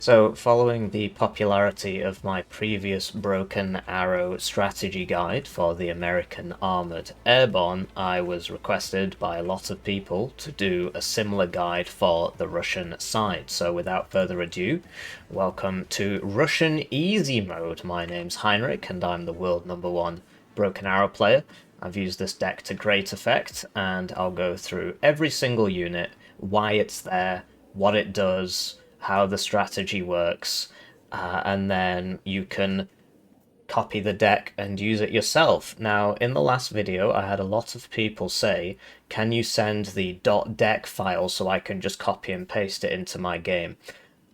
So, following the popularity of my previous Broken Arrow strategy guide for the American Armoured Airborne, I was requested by a lot of people to do a similar guide for the Russian side. So, without further ado, welcome to Russian Easy Mode. My name's Heinrich, and I'm the world #1 Broken Arrow player. I've used this deck to great effect, and I'll go through every single unit, why it's there, what it does, how the strategy works, and then you can copy the deck and use it yourself. Now, in the last video, I had a lot of people say, can you send the .deck file so I can just copy and paste it into my game?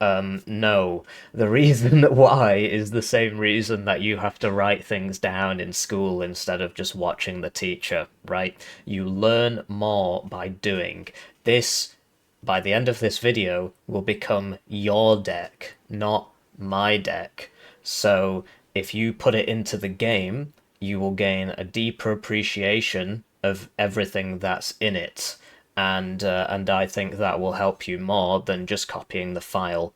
No. The reason why is the same reason that you have to write things down in school instead of just watching the teacher, right? You learn more by doing. This, by the end of this video, will become your deck, not my deck. So if you put it into the game, you will gain a deeper appreciation of everything that's in it. And I think that will help you more than just copying the file.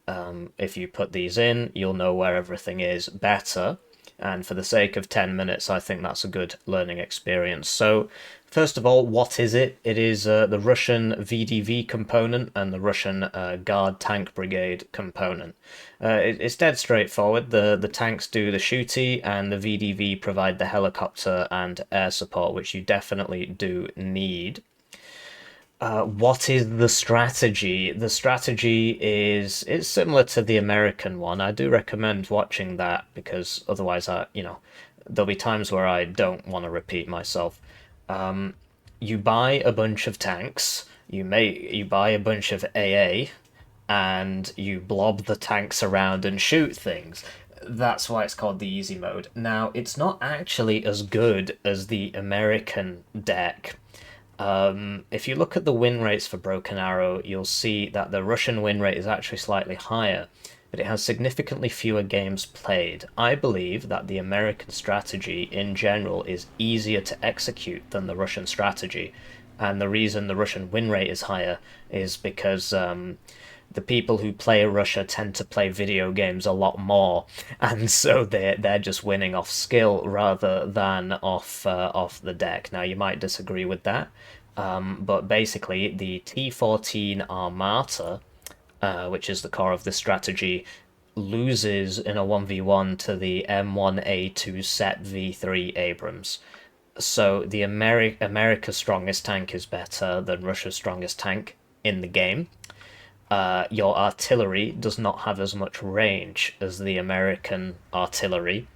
If you put these in, you'll know where everything is better. And for the sake of 10 minutes, I think that's a good learning experience. So, first of all, what is it? It is the Russian VDV component and the Russian Guard Tank Brigade component. It's dead straightforward. The tanks do the shooty, and the VDV provide the helicopter and air support, which you definitely do need. What is the strategy? The strategy is it's similar to the American one. I do recommend watching that because otherwise, there'll be times where I don't want to repeat myself. You buy a bunch of tanks. You buy a bunch of AA, and you blob the tanks around and shoot things. That's why it's called the easy mode. Now, it's not actually as good as the American deck. If you look at the win rates for Broken Arrow, you'll see that the Russian win rate is actually slightly higher, but it has significantly fewer games played. I believe that the American strategy in general is easier to execute than the Russian strategy, and the reason the Russian win rate is higher is because the people who play Russia tend to play video games a lot more, and so they're just winning off skill rather than off the deck. Now you might disagree with that, but basically the T14 Armata, which is the core of this strategy, loses in a 1v1 to the M1A2 Set V3 Abrams. So the America's strongest tank is better than Russia's strongest tank in the game. Your artillery does not have as much range as the American artillery,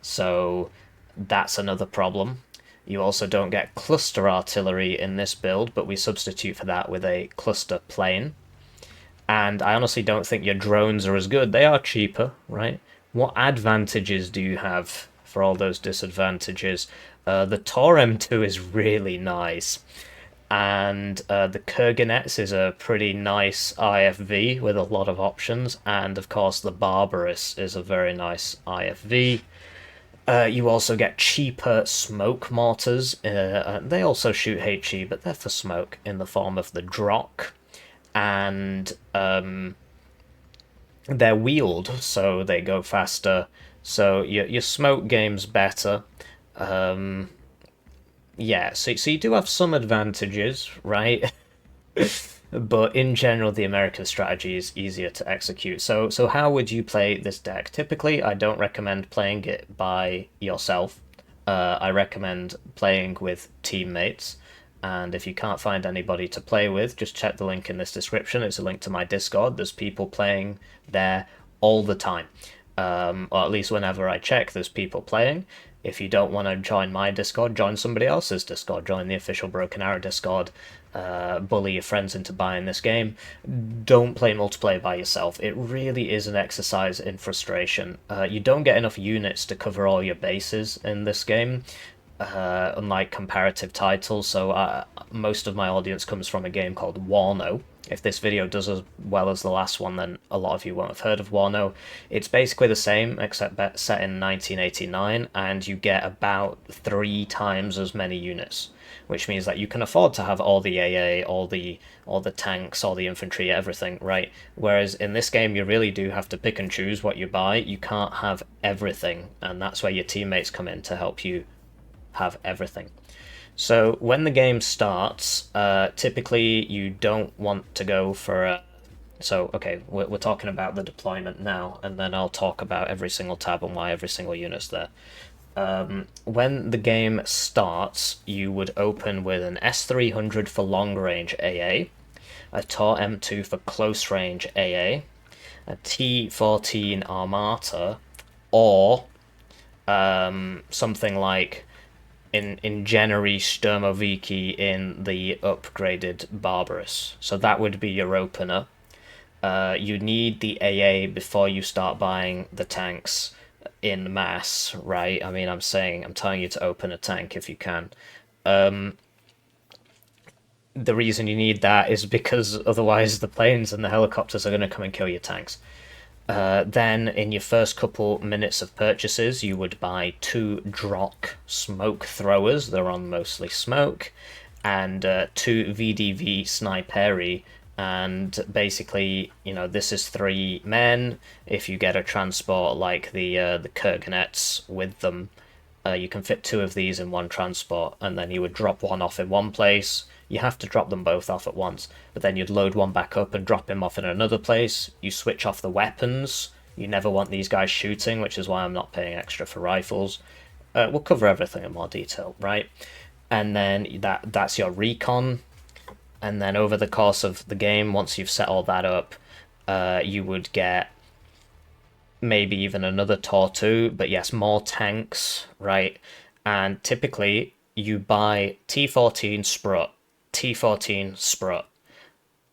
so that's another problem. You also don't get cluster artillery in this build, but we substitute for that with a cluster plane. And I honestly don't think your drones are as good. They are cheaper, right? What advantages do you have for all those disadvantages? The Tor M2 is really nice. And the Kurganets is a pretty nice IFV with a lot of options, and of course the Barbarous is a very nice IFV. You also get cheaper smoke mortars. They also shoot HE, but they're for smoke in the form of the Drock, and they're wheeled, so they go faster. So your smoke game's better. Yeah, so you do have some advantages, right? But in general, the American strategy is easier to execute. So how would you play this deck? Typically, I don't recommend playing it by yourself. I recommend playing with teammates. And if you can't find anybody to play with, just check the link in this description. It's a link to my Discord. There's people playing there all the time. Or at least whenever I check, there's people playing. If you don't want to join my Discord, join somebody else's Discord. Join the official Broken Arrow Discord. Bully your friends into buying this game. Don't play multiplayer by yourself. It really is an exercise in frustration. You don't get enough units to cover all your bases in this game, unlike comparative titles. So most of my audience comes from a game called Warno. If this video does as well as the last one, then a lot of you won't have heard of Warno. It's basically the same, except set in 1989, and you get about 3 times as many units, which means that you can afford to have all the AA, all the tanks, all the infantry, everything, right? Whereas in this game, you really do have to pick and choose what you buy. You can't have everything, and that's where your teammates come in to help you have everything. So when the game starts, typically you don't want to go for a... So, okay, we're talking about the deployment now, and then I'll talk about every single tab and why every single unit's there. When the game starts, you would open with an S300 for long range AA, a Tor M2 for close range AA, a T14 Armata, or something like Ingenierie Sturmoviki in the upgraded Barbarous. So that would be your opener. You need the AA before you start buying the tanks in mass, right? I mean, I'm telling you to open a tank if you can. The reason you need that is because otherwise the planes and the helicopters are going to come and kill your tanks. Then, in your first couple minutes of purchases, you would buy 2 Drock smoke throwers, they're on mostly smoke, and 2 VDV sniperi, and basically, you know, this is 3 men. If you get a transport like the Kurganets with them, you can fit 2 of these in one transport, and then you would drop one off in one place. You have to drop them both off at once, but then you'd load one back up and drop him off in another place. You switch off the weapons. You never want these guys shooting, which is why I'm not paying extra for rifles. We'll cover everything in more detail, right? And then that's your recon. And then over the course of the game, once you've set all that up, you would get maybe even another Tor 2, but yes, more tanks, right? And typically, you buy T14 Sprut, T14 Sprut.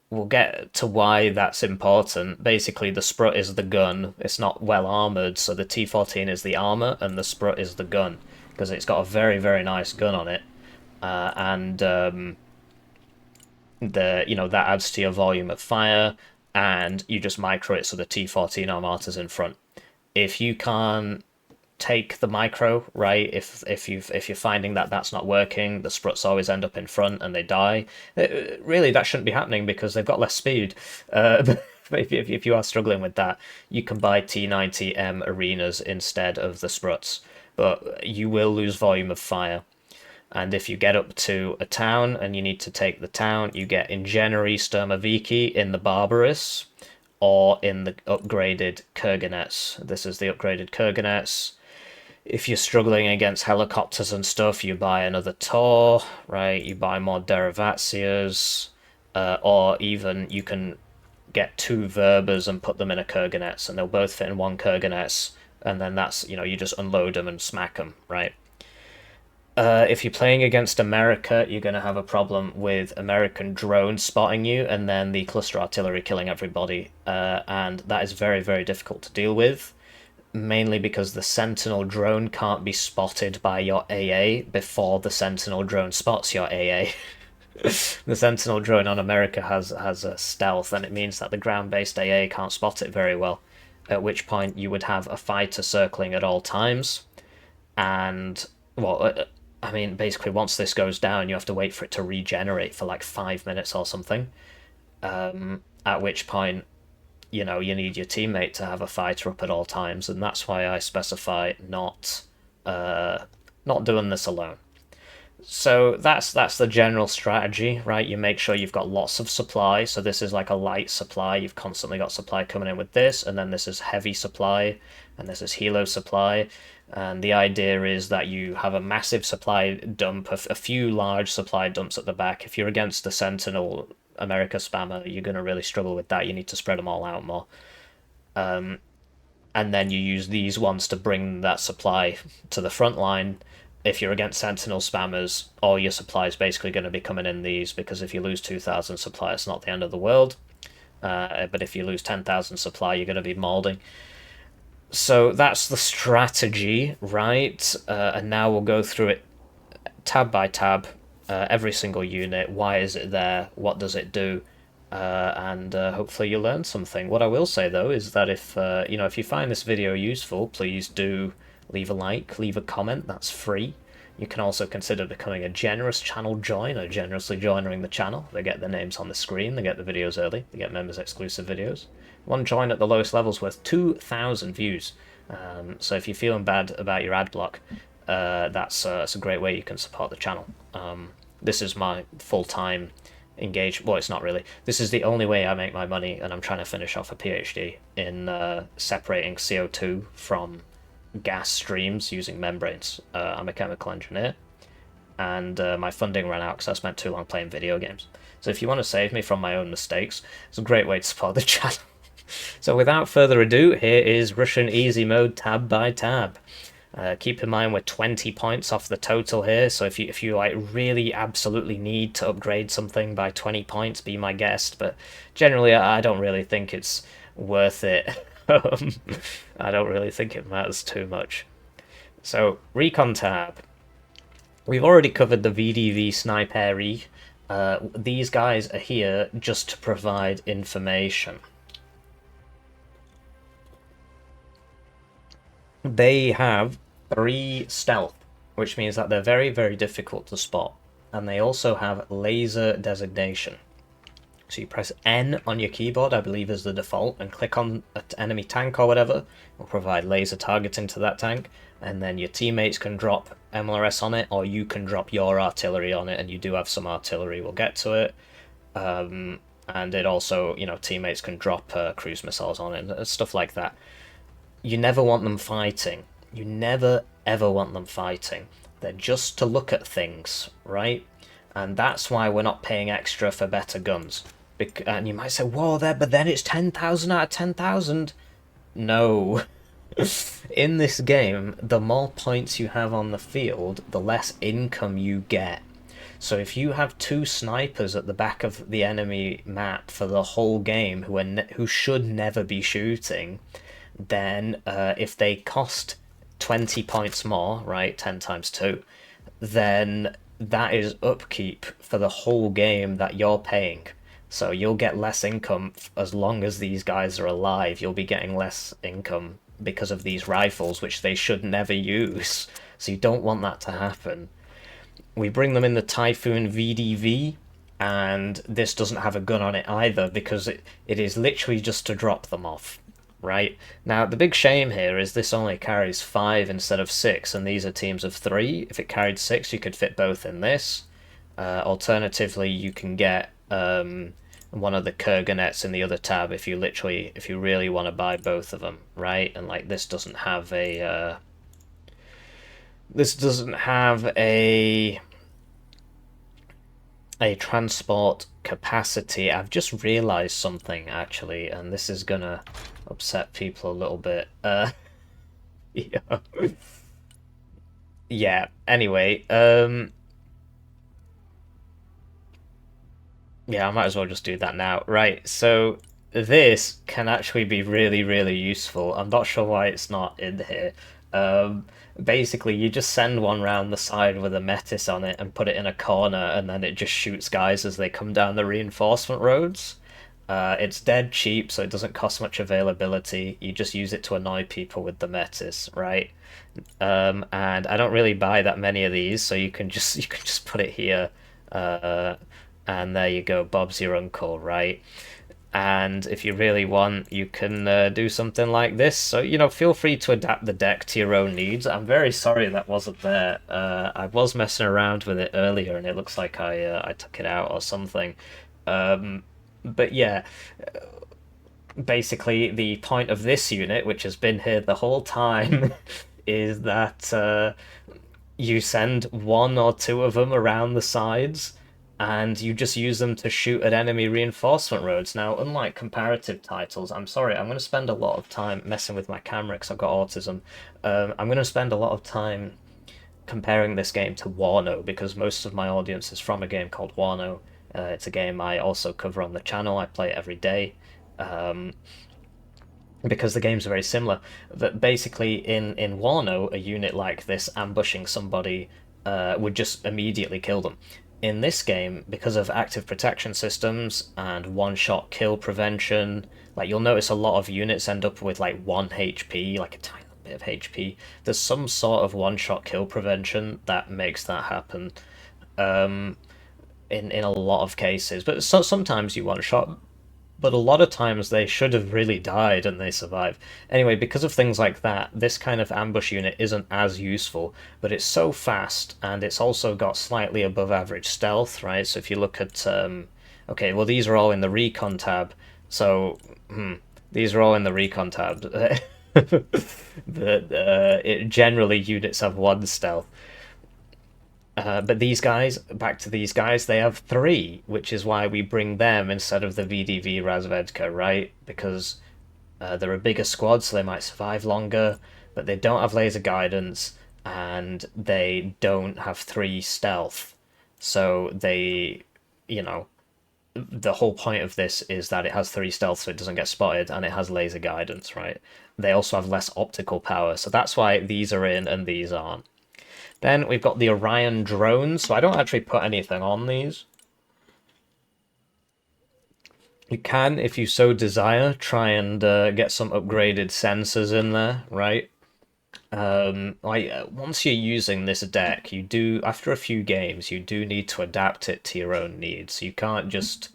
We'll get to why that's important. Basically, the Sprut is the gun. It's not well armored, so the T14 is the armor, and the Sprut is the gun, because it's got a very, very nice gun on it. That adds to your volume of fire, and you just micro it so the T14 Armata's in front. If you can't take the micro, right, if you're finding that that's not working, the Spruts always end up in front and they die. Really, that shouldn't be happening because they've got less speed. If you are struggling with that, you can buy T90M arenas instead of the Spruts, but you will lose volume of fire. And if you get up to a town and you need to take the town, you get Ingenierie Sturmoviki in the Barbarous or in the upgraded Kurganets. This is the upgraded Kurganets. If you're struggling against helicopters and stuff, you buy another Tor, right? You buy more Derivatsias, or even you can get 2 Verbers and put them in a Kurganets, and they'll both fit in one Kurganets, and then that's, you just unload them and smack them, right? If you're playing against America, you're going to have a problem with American drones spotting you and then the cluster artillery killing everybody. And that is very, very difficult to deal with, mainly because the Sentinel drone can't be spotted by your AA before the Sentinel drone spots your AA. The Sentinel drone on America has a stealth, and it means that the ground-based AA can't spot it very well, at which point you would have a fighter circling at all times. And, well, I mean, basically, once this goes down, you have to wait for it to regenerate for like 5 minutes or something. At which point, you need your teammate to have a fighter up at all times, and that's why I specify not doing this alone. So that's the general strategy, right? You make sure you've got lots of supply. So this is like a light supply. You've constantly got supply coming in with this, and then this is heavy supply, and this is helo supply. And the idea is that you have a massive supply dump, a few large supply dumps at the back. If you're against the Sentinel America spammer, you're going to really struggle with that. You need to spread them all out more. And then you use these ones to bring that supply to the front line. If you're against Sentinel spammers, all your supply is basically going to be coming in these, because if you lose 2,000 supply, it's not the end of the world. But if you lose 10,000 supply, you're going to be mauling. So that's the strategy, right? And now we'll go through it tab by tab, every single unit. Why is it there? What does it do? And hopefully you learn something. What I will say, though, is that if you find this video useful, please do leave a like, leave a comment. That's free. You can also consider becoming a generous channel joiner, generously joining the channel. They get their names on the screen, they get the videos early, they get members exclusive videos. One join at the lowest level's worth 2,000 views. So if you're feeling bad about your ad block, that's a great way you can support the channel. This is my full-time engagement. Well, it's not really. This is the only way I make my money, and I'm trying to finish off a PhD in separating CO2 from gas streams using membranes. I'm a chemical engineer, and my funding ran out because I spent too long playing video games. So if you want to save me from my own mistakes, it's a great way to support the channel. So without further ado, here is Russian easy mode tab by tab. Keep in mind we're 20 points off the total here, so if you like really absolutely need to upgrade something by 20 points, be my guest, but generally I don't really think it's worth it. I don't really think it matters too much. So, Recon tab. We've already covered the VDV Snipery. These guys are here just to provide information. They have 3 stealth, which means that they're very, very difficult to spot. And they also have laser designation. So you press N on your keyboard, I believe is the default, and click on an enemy tank or whatever. It'll provide laser targeting to that tank. And then your teammates can drop MLRS on it, or you can drop your artillery on it, and you do have some artillery, we'll get to it. And it also, you know, teammates can drop cruise missiles on it, and stuff like that. You never want them fighting. You never, ever want them fighting. They're just to look at things, right? And that's why we're not paying extra for better guns. And you might say, whoa, but then it's 10,000 out of 10,000. No. In this game, the more points you have on the field, the less income you get. So if you have 2 snipers at the back of the enemy map for the whole game who should never be shooting, then if they cost 20 points more, right, 10 times 2, then that is upkeep for the whole game that you're paying. So you'll get less income as long as these guys are alive. You'll be getting less income because of these rifles, which they should never use. So you don't want that to happen. We bring them in the Typhoon VDV, and this doesn't have a gun on it either, because it is literally just to drop them off. Right, now the big shame here is this only carries 5 instead of 6, and these are teams of 3. If it carried 6, you could fit both in this. Alternatively, you can get one of the Kurganets in the other tab if you really want to buy both of them, right? And like this doesn't have a transport capacity. I've just realized something actually, and this is gonna upset people a little bit. Yeah. Yeah, anyway, yeah, I might as well just do that now. Right, so this can actually be really, really useful. I'm not sure why it's not in here. Basically, you just send one round the side with a Metis on it and put it in a corner, and then it just shoots guys as they come down the reinforcement roads. It's dead cheap, so it doesn't cost much availability. You just use it to annoy people with the Metis, right? And I don't really buy that many of these, so you can just put it here, and there you go, Bob's your uncle, right? And if you really want, you can do something like this. So, you know, feel free to adapt the deck to your own needs. I'm very sorry that wasn't there. I was messing around with it earlier, and it looks like I took it out or something. But yeah, basically the point of this unit, which has been here the whole time, is that you send 1 or 2 of them around the sides, and you just use them to shoot at enemy reinforcement roads. Now, unlike comparative titles, I'm sorry, I'm going to spend a lot of time messing with my camera because I've got autism. I'm going to spend a lot of time comparing this game to Warno, because most of my audience is from a game called Warno. It's a game I also cover on the channel. I play it every day. Because the games are very similar. But basically, in Warno, a unit like this ambushing somebody would just immediately kill them. In this game, because of active protection systems and one-shot kill prevention, like you'll notice a lot of units end up with like 1 HP, like a tiny of HP. There's some sort of one-shot kill prevention that makes that happen. In a lot of cases, but sometimes you one-shot, but a lot of times they should have really died and they survive. Anyway, because of things like that, this kind of ambush unit isn't as useful, but it's so fast, and it's also got slightly above average stealth, right? So if you look at, okay, well, these are all in the Recon tab, so, these are all in the Recon tab. Generally, units have 1 stealth. But these guys, back to these guys, they have 3, which is why we bring them instead of the VDV Razvedka, right? Because they're a bigger squad, so they might survive longer, but they don't have laser guidance, and they don't have 3 stealth. So they, you know, the whole point of this is that it has 3 stealth, so it doesn't get spotted, and it has laser guidance, right? They also have less optical power, so that's why these are in and these aren't. Then we've got the Orion drones, so I don't actually put anything on these. You can, if you so desire, try and get some upgraded sensors in there, right? Once you're using this deck, you do, after a few games, you do need to adapt it to your own needs. You can't just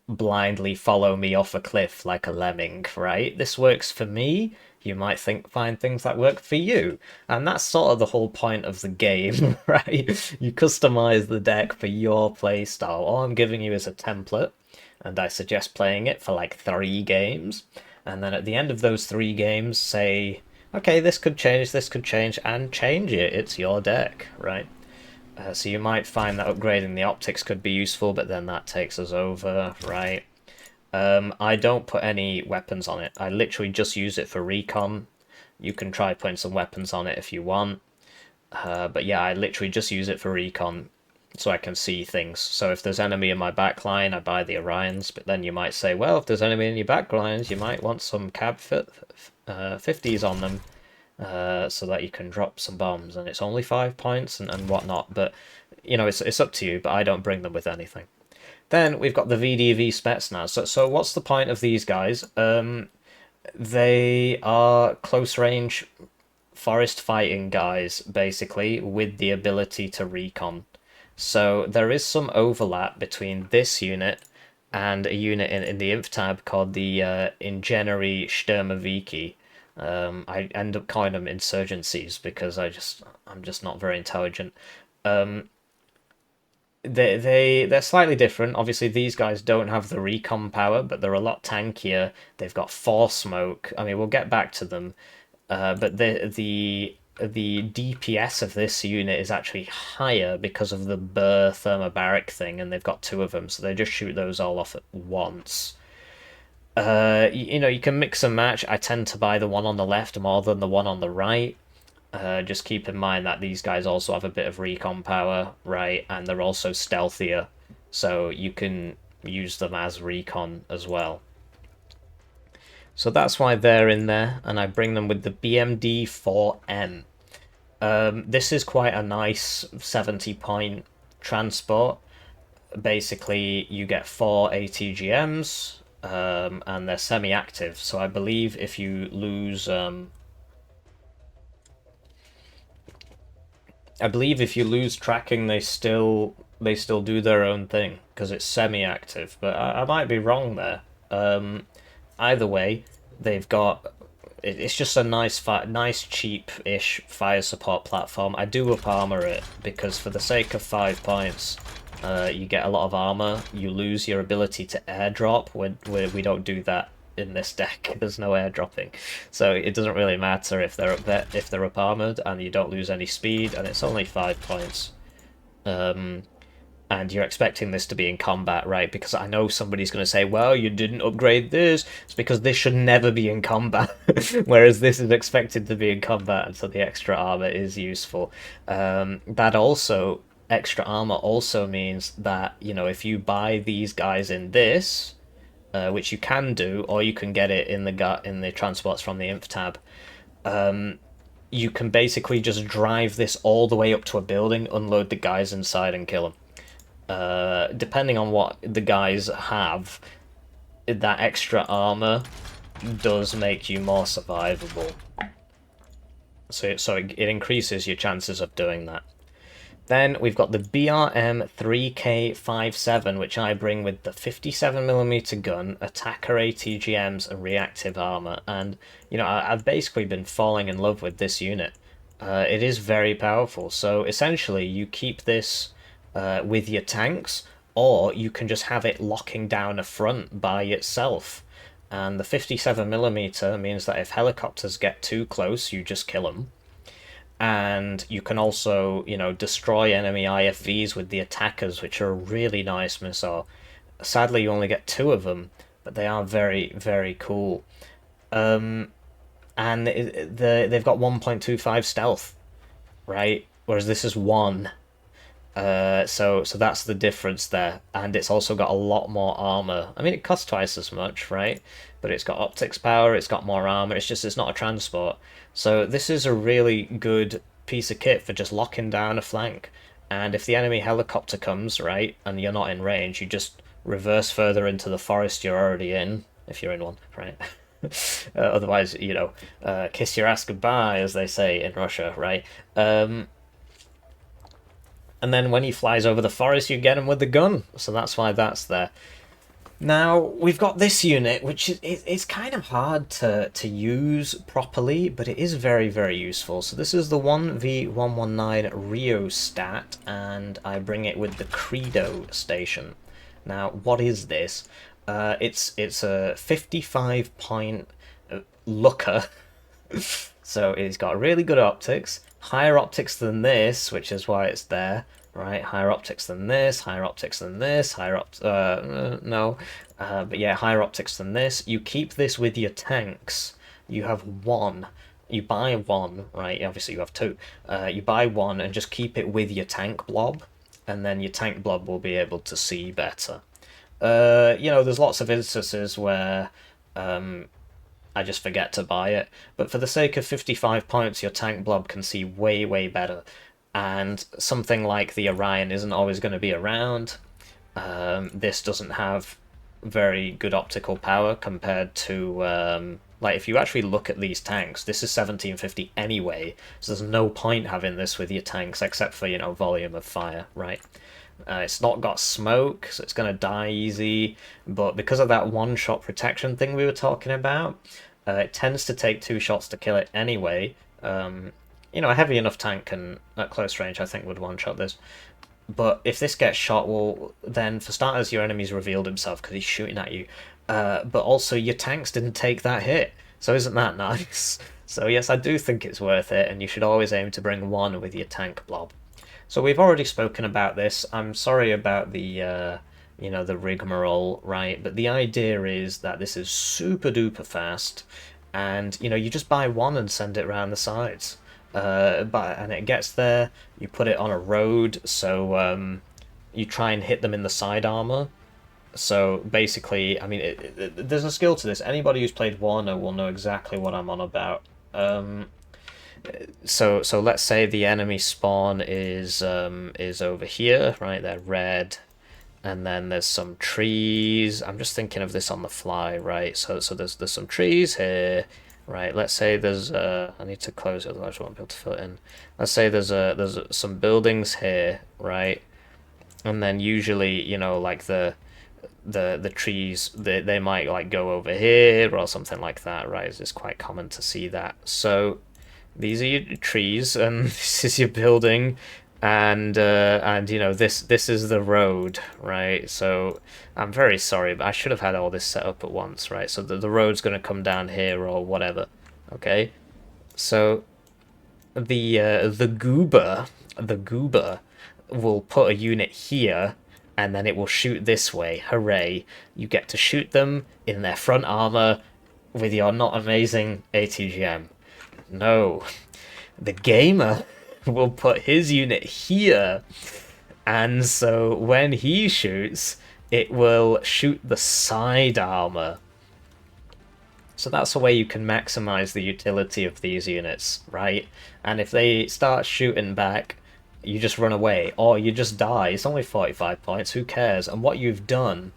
blindly follow me off a cliff like a lemming, right? This works for me. You might find things that work for you, and that's sort of the whole point of the game, right? You customize the deck for your playstyle. All I'm giving you is a template, and I suggest playing it for like 3 games, and then at the end of those 3 games, say, okay, this could change, and change it. It's your deck, right? So you might find that upgrading the optics could be useful, but then that takes us over, right? I don't put any weapons on it. I literally just use it for recon. You can try putting some weapons on it if you want. But yeah, I literally just use it for recon so I can see things. So if there's enemy in my backline, I buy the Orions. But then you might say, well, if there's enemy in your backlines, you might want some cab 50s on them. So that you can drop some bombs, and it's only 5 points and whatnot, but you know, it's up to you, but I don't bring them with anything. Then we've got the VDV Spetsnaz. So what's the point of these guys? They are close range forest fighting guys, basically, with the ability to recon. So there is some overlap between this unit and a unit in the Inf tab called the Ingenierie Sturmoviki. I end up calling them insurgencies because I'm just not very intelligent. They're slightly different. Obviously, these guys don't have the recon power, but they're a lot tankier. They've got force smoke. I mean, we'll get back to them. But the DPS of this unit is actually higher because of the burr thermobaric thing, and they've got 2 of them, so they just shoot those all off at once. You know, you can mix and match. I tend to buy the one on the left more than the one on the right. Just keep in mind that these guys also have a bit of recon power, right? And they're also stealthier, so you can use them as recon as well. So that's why they're in there, and I bring them with the BMD-4M. This is quite a nice 70-point transport. Basically, you get 4 ATGMs, and they're semi-active. So I believe if you lose... I believe if you lose tracking, they still do their own thing because it's semi-active. But I might be wrong there. Either way, they've got. It's just a nice cheap-ish fire support platform. I do up armor it because for the sake of 5 points, you get a lot of armor. You lose your ability to airdrop when we don't do that in this deck. There's no airdropping, so it doesn't really matter if they're up armored, and you don't lose any speed, and it's only 5 points. And you're expecting this to be in combat, right? Because I know somebody's going to say, well, you didn't upgrade this. It's because this should never be in combat, whereas this is expected to be in combat, and so the extra armor is useful. That also, extra armor also means that, you know, if you buy these guys in this, which you can do, or you can get it in the transports from the Inf tab, you can basically just drive this all the way up to a building, unload the guys inside, and kill them. Depending on what the guys have, that extra armor does make you more survivable. So it increases your chances of doing that. Then we've got the BRM 3K57, which I bring with the 57mm gun, attacker ATGMs, and reactive armor. And, you know, I've basically been falling in love with this unit. It is very powerful. So essentially, you keep this with your tanks, or you can just have it locking down a front by itself. And the 57mm means that if helicopters get too close, you just kill them. And you can also, you know, destroy enemy IFVs with the attackers, which are a really nice missile. Sadly, you only get 2 of them, but they are very, very cool. And they've got 1.25 stealth, right? Whereas this is 1. So that's the difference there, and it's also got a lot more armor. I mean, it costs twice as much, right? But it's got optics power, it's got more armor. It's not a transport. So this is a really good piece of kit for just locking down a flank. And if the enemy helicopter comes, right, and you're not in range, you just reverse further into the forest you're already in, if you're in one, right? Otherwise, you know, kiss your ass goodbye, as they say in Russia, right? And then when he flies over the forest, you get him with the gun. So that's why that's there. Now, we've got this unit, which is kind of hard to use properly, but it is very, very useful. So this is the 1V119 Rheostat, and I bring it with the Credo station. Now, what is this? It's a 55-point looker. So it's got really good optics, higher optics than this, which is why it's there, right? Higher optics than this, higher optics than this, no. But yeah, higher optics than this. You keep this with your tanks. You have 1. You buy 1, right? Obviously you have 2. You buy 1 and just keep it with your tank blob, and then your tank blob will be able to see better. You know, there's lots of instances where I just forget to buy it. But for the sake of 55 points, your tank blob can see way, way better. And something like the Orion isn't always going to be around. This doesn't have very good optical power compared to... like, if you actually look at these tanks, this is 1750 anyway, so there's no point having this with your tanks except for, you know, volume of fire, right? It's not got smoke, so it's going to die easy, but because of that one-shot protection thing we were talking about, it tends to take 2 shots to kill it anyway. You know, a heavy enough tank can, at close range, I think, would one-shot this. But if this gets shot, well, then for starters, your enemy's revealed himself because he's shooting at you. But also, your tanks didn't take that hit, so isn't that nice? So yes, I do think it's worth it, and you should always aim to bring 1 with your tank blob. So we've already spoken about this. I'm sorry about the, you know, the rigmarole, right? But the idea is that this is super duper fast, and, you know, you just buy 1 and send it around the sides. And it gets there, you put it on a road, so you try and hit them in the side armor. So basically, I mean, there's a skill to this. Anybody who's played Warner will know exactly what I'm on about. So let's say the enemy spawn is over here, right? They're red, and then there's some trees. I'm just thinking of this on the fly, right? So there's some trees here, right? Let's say there's I need to close it, otherwise I won't be able to fill it in. Let's say there's some buildings here, right? And then usually, you know, like the trees, they might like go over here or something like that, right? It's quite common to see that. So these are your trees, and this is your building, and you know, this is the road, right? So I'm very sorry, but I should have had all this set up at once, right? So the road's going to come down here or whatever, okay? So the goober will put a unit here, and then it will shoot this way. Hooray! You get to shoot them in their front armor with your not amazing ATGM. No, the gamer will put his unit here, and so when he shoots, it will shoot the side armor. So that's a way you can maximize the utility of these units, right? And if they start shooting back, you just run away, or you just die. It's only 45 points, who cares? And what you've done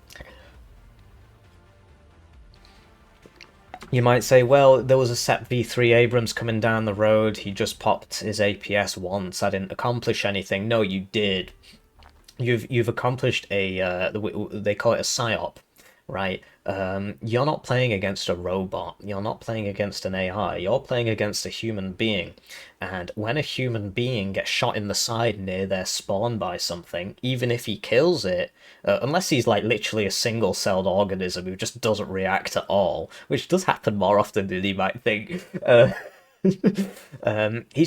You might say, well, there was a Set V3 Abrams coming down the road. He just popped his APS once. I didn't accomplish anything. No, you did. You've accomplished a they call it a psyop, right? You're not playing against a robot. You're not playing against an AI. You're playing against a human being. And when a human being gets shot in the side near their spawn by something, even if he kills it, unless he's like literally a single-celled organism who just doesn't react at all, which does happen more often than you might think, he's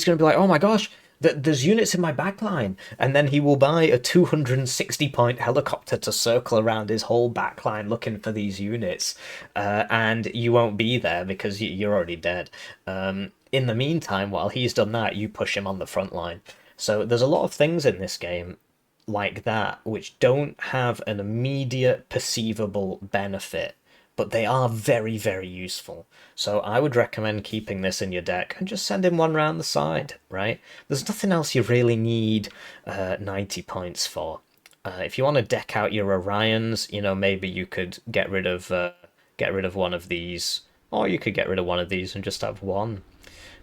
going to be like, oh my gosh, there's units in my backline, and then he will buy a 260-point helicopter to circle around his whole backline looking for these units, and you won't be there because you're already dead. In the meantime, while he's done that, you push him on the front line. So there's a lot of things in this game like that which don't have an immediate perceivable benefit, but they are very, very useful. So I would recommend keeping this in your deck and just sending one round the side, right? There's nothing else you really need 90 points for. If you want to deck out your Orions, you know, maybe you could get rid of one of these, or you could get rid of one of these and just have one.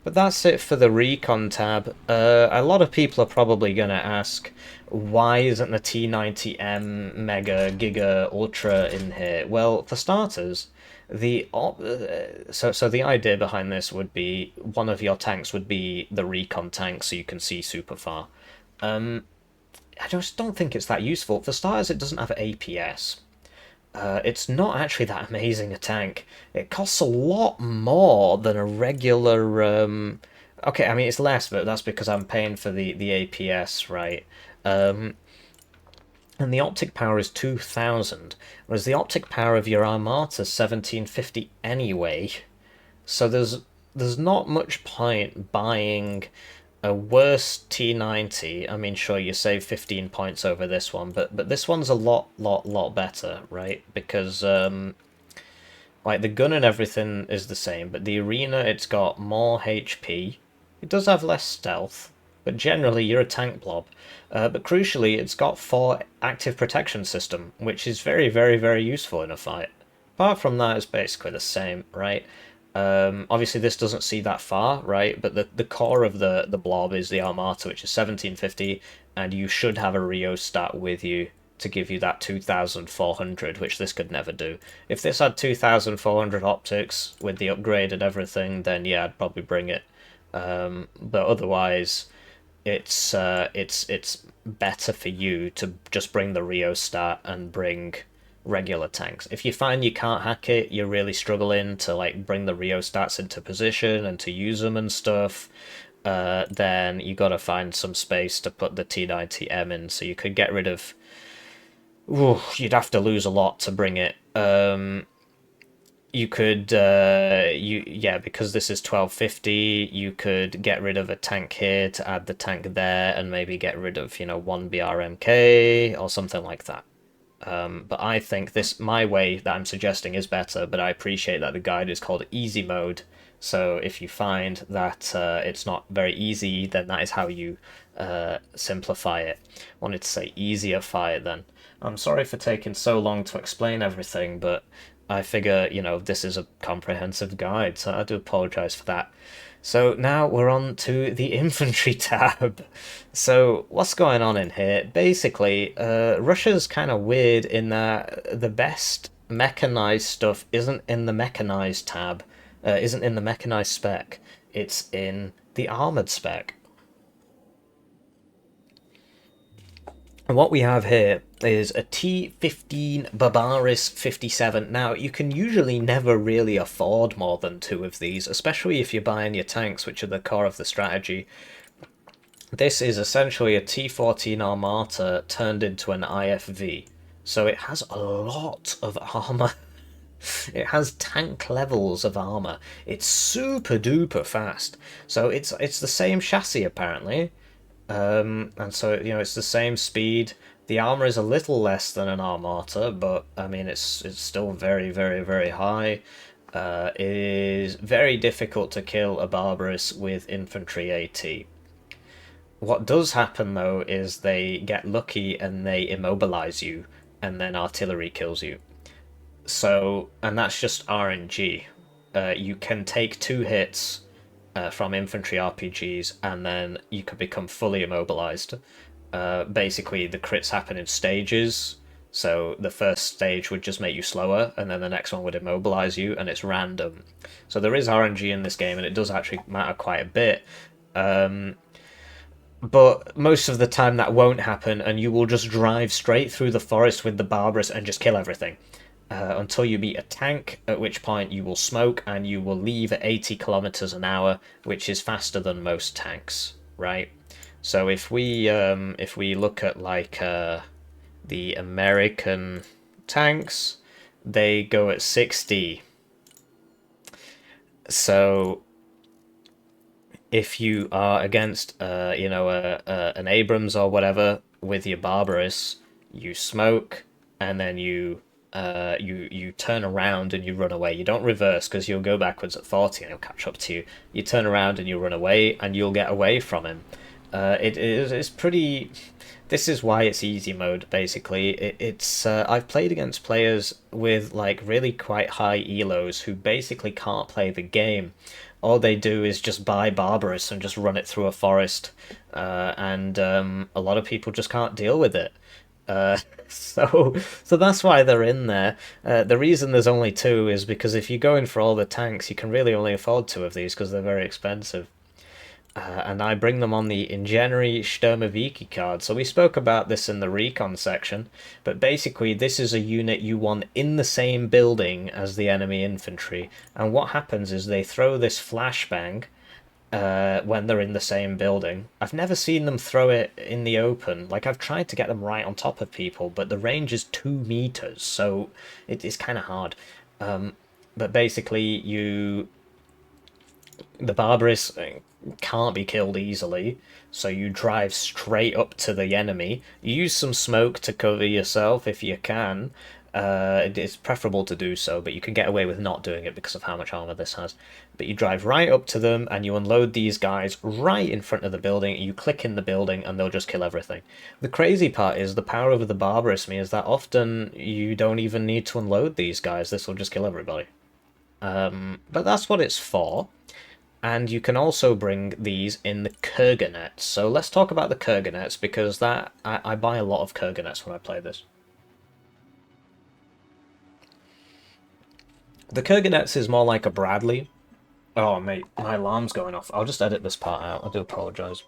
But that's it for the Recon tab. A lot of people are probably going to ask, why isn't the T90M Mega Giga Ultra in here? Well, for starters, so the idea behind this would be one of your tanks would be the Recon tank, so you can see super far. I just don't think it's that useful. For starters, it doesn't have APS. It's not actually that amazing a tank. It costs a lot more than a regular. Okay, I mean it's less, but that's because I'm paying for the APS, right? And the optic power is 2,000, whereas the optic power of your Armata is 1,750 anyway. So there's not much point buying a worse T90. I mean, sure, you save 15 points over this one, but this one's a lot better, right? Because like the gun and everything is the same, but the arena, it's got more HP. It does have less stealth, but generally you're a tank blob. But crucially, it's got 4 active protection system, which is very useful in a fight. Apart from that, it's basically the same, right? Obviously this doesn't see that far, right? But the core of the blob is the Armata, which is 1750, and you should have a Rio stat with you to give you that 2400, which this could never do. If this had 2400 optics with the upgrade and everything, then yeah, I'd probably bring it. But otherwise, it's better for you to just bring the Rio stat and bring regular tanks. If you find you can't hack it, you're really struggling to like bring the Rio stats into position and to use them and stuff, then you gotta find some space to put the T90M in. So you could get rid of. Ooh, you'd have to lose a lot to bring it. You could because this is 1250, you could get rid of a tank here to add the tank there, and maybe get rid of, you know, 1 BRMK or something like that. But I think my way that I'm suggesting is better, but I appreciate that the guide is called easy mode, so if you find that it's not very easy, then that is how you simplify it. Wanted to say easier fire then. I'm sorry for taking so long to explain everything, but I figure, you know, this is a comprehensive guide, so I do apologise for that. So now we're on to the infantry tab. So what's going on in here? Basically, Russia's kind of weird in that the best mechanized stuff isn't in the mechanized tab, isn't in the mechanized spec. It's in the armored spec. And what we have here is a T15 Barbaris 57. Now, you can usually never really afford more than 2 of these, especially if you're buying your tanks, which are the core of the strategy. This is essentially a T14 Armata turned into an IFV. So it has a lot of armor. It has tank levels of armor. It's super duper fast. So it's the same chassis apparently. And so, you know, it's the same speed. The armor is a little less than an Armata, but I mean, it's still very high. It is very difficult to kill a Barbarous with infantry AT. What does happen though is they get lucky and they immobilize you, and then artillery kills you. So, and that's just RNG. you can take 2 hits from infantry RPGs, and then you can become fully immobilized. Basically, the crits happen in stages. So the first stage would just make you slower, and then the next one would immobilize you, and it's random. So there is RNG in this game, and it does actually matter quite a bit. But most of the time that won't happen, and you will just drive straight through the forest with the Barbarous and just kill everything. Until you meet a tank, at which point you will smoke and you will leave at 80 kilometers an hour, which is faster than most tanks, right? So if we look at like the American tanks, they go at 60. So if you are against an Abrams or whatever with your Barbarous, you smoke and then you turn around and you run away. You don't reverse because you'll go backwards at 40 and he'll catch up to you. You turn around and you run away and you'll get away from him. It's pretty. This is why it's easy mode. Basically, it's I've played against players with like really quite high elos who basically can't play the game. All they do is just buy Barbarous and just run it through a forest, and a lot of people just can't deal with it. So that's why they're in there. The reason there's only 2 is because if you go in for all the tanks, you can really only afford 2 of these because they're very expensive. And I bring them on the Ingenry Sturmoviki card. So we spoke about this in the Recon section, but basically this is a unit you want in the same building as the enemy infantry. And what happens is they throw this flashbang when they're in the same building. I've never seen them throw it in the open. Like, I've tried to get them right on top of people, but the range is 2 meters, so it is kind of hard. But basically, the Barbarous can't be killed easily, so you drive straight up to the enemy. Use some smoke to cover yourself if you can. It's preferable to do so, but you can get away with not doing it because of how much armor this has. But you drive right up to them and you unload these guys right in front of the building. You click in the building and they'll just kill everything. The crazy part is the power over the Barbarous means that often you don't even need to unload these guys. This will just kill everybody. But that's what it's for. And you can also bring these in the Kurganets. So let's talk about the Kurganets, because that I buy a lot of Kurganets when I play this. The Kurganets is more like a Bradley. Oh, mate, my alarm's going off. I'll just edit this part out. I do apologise.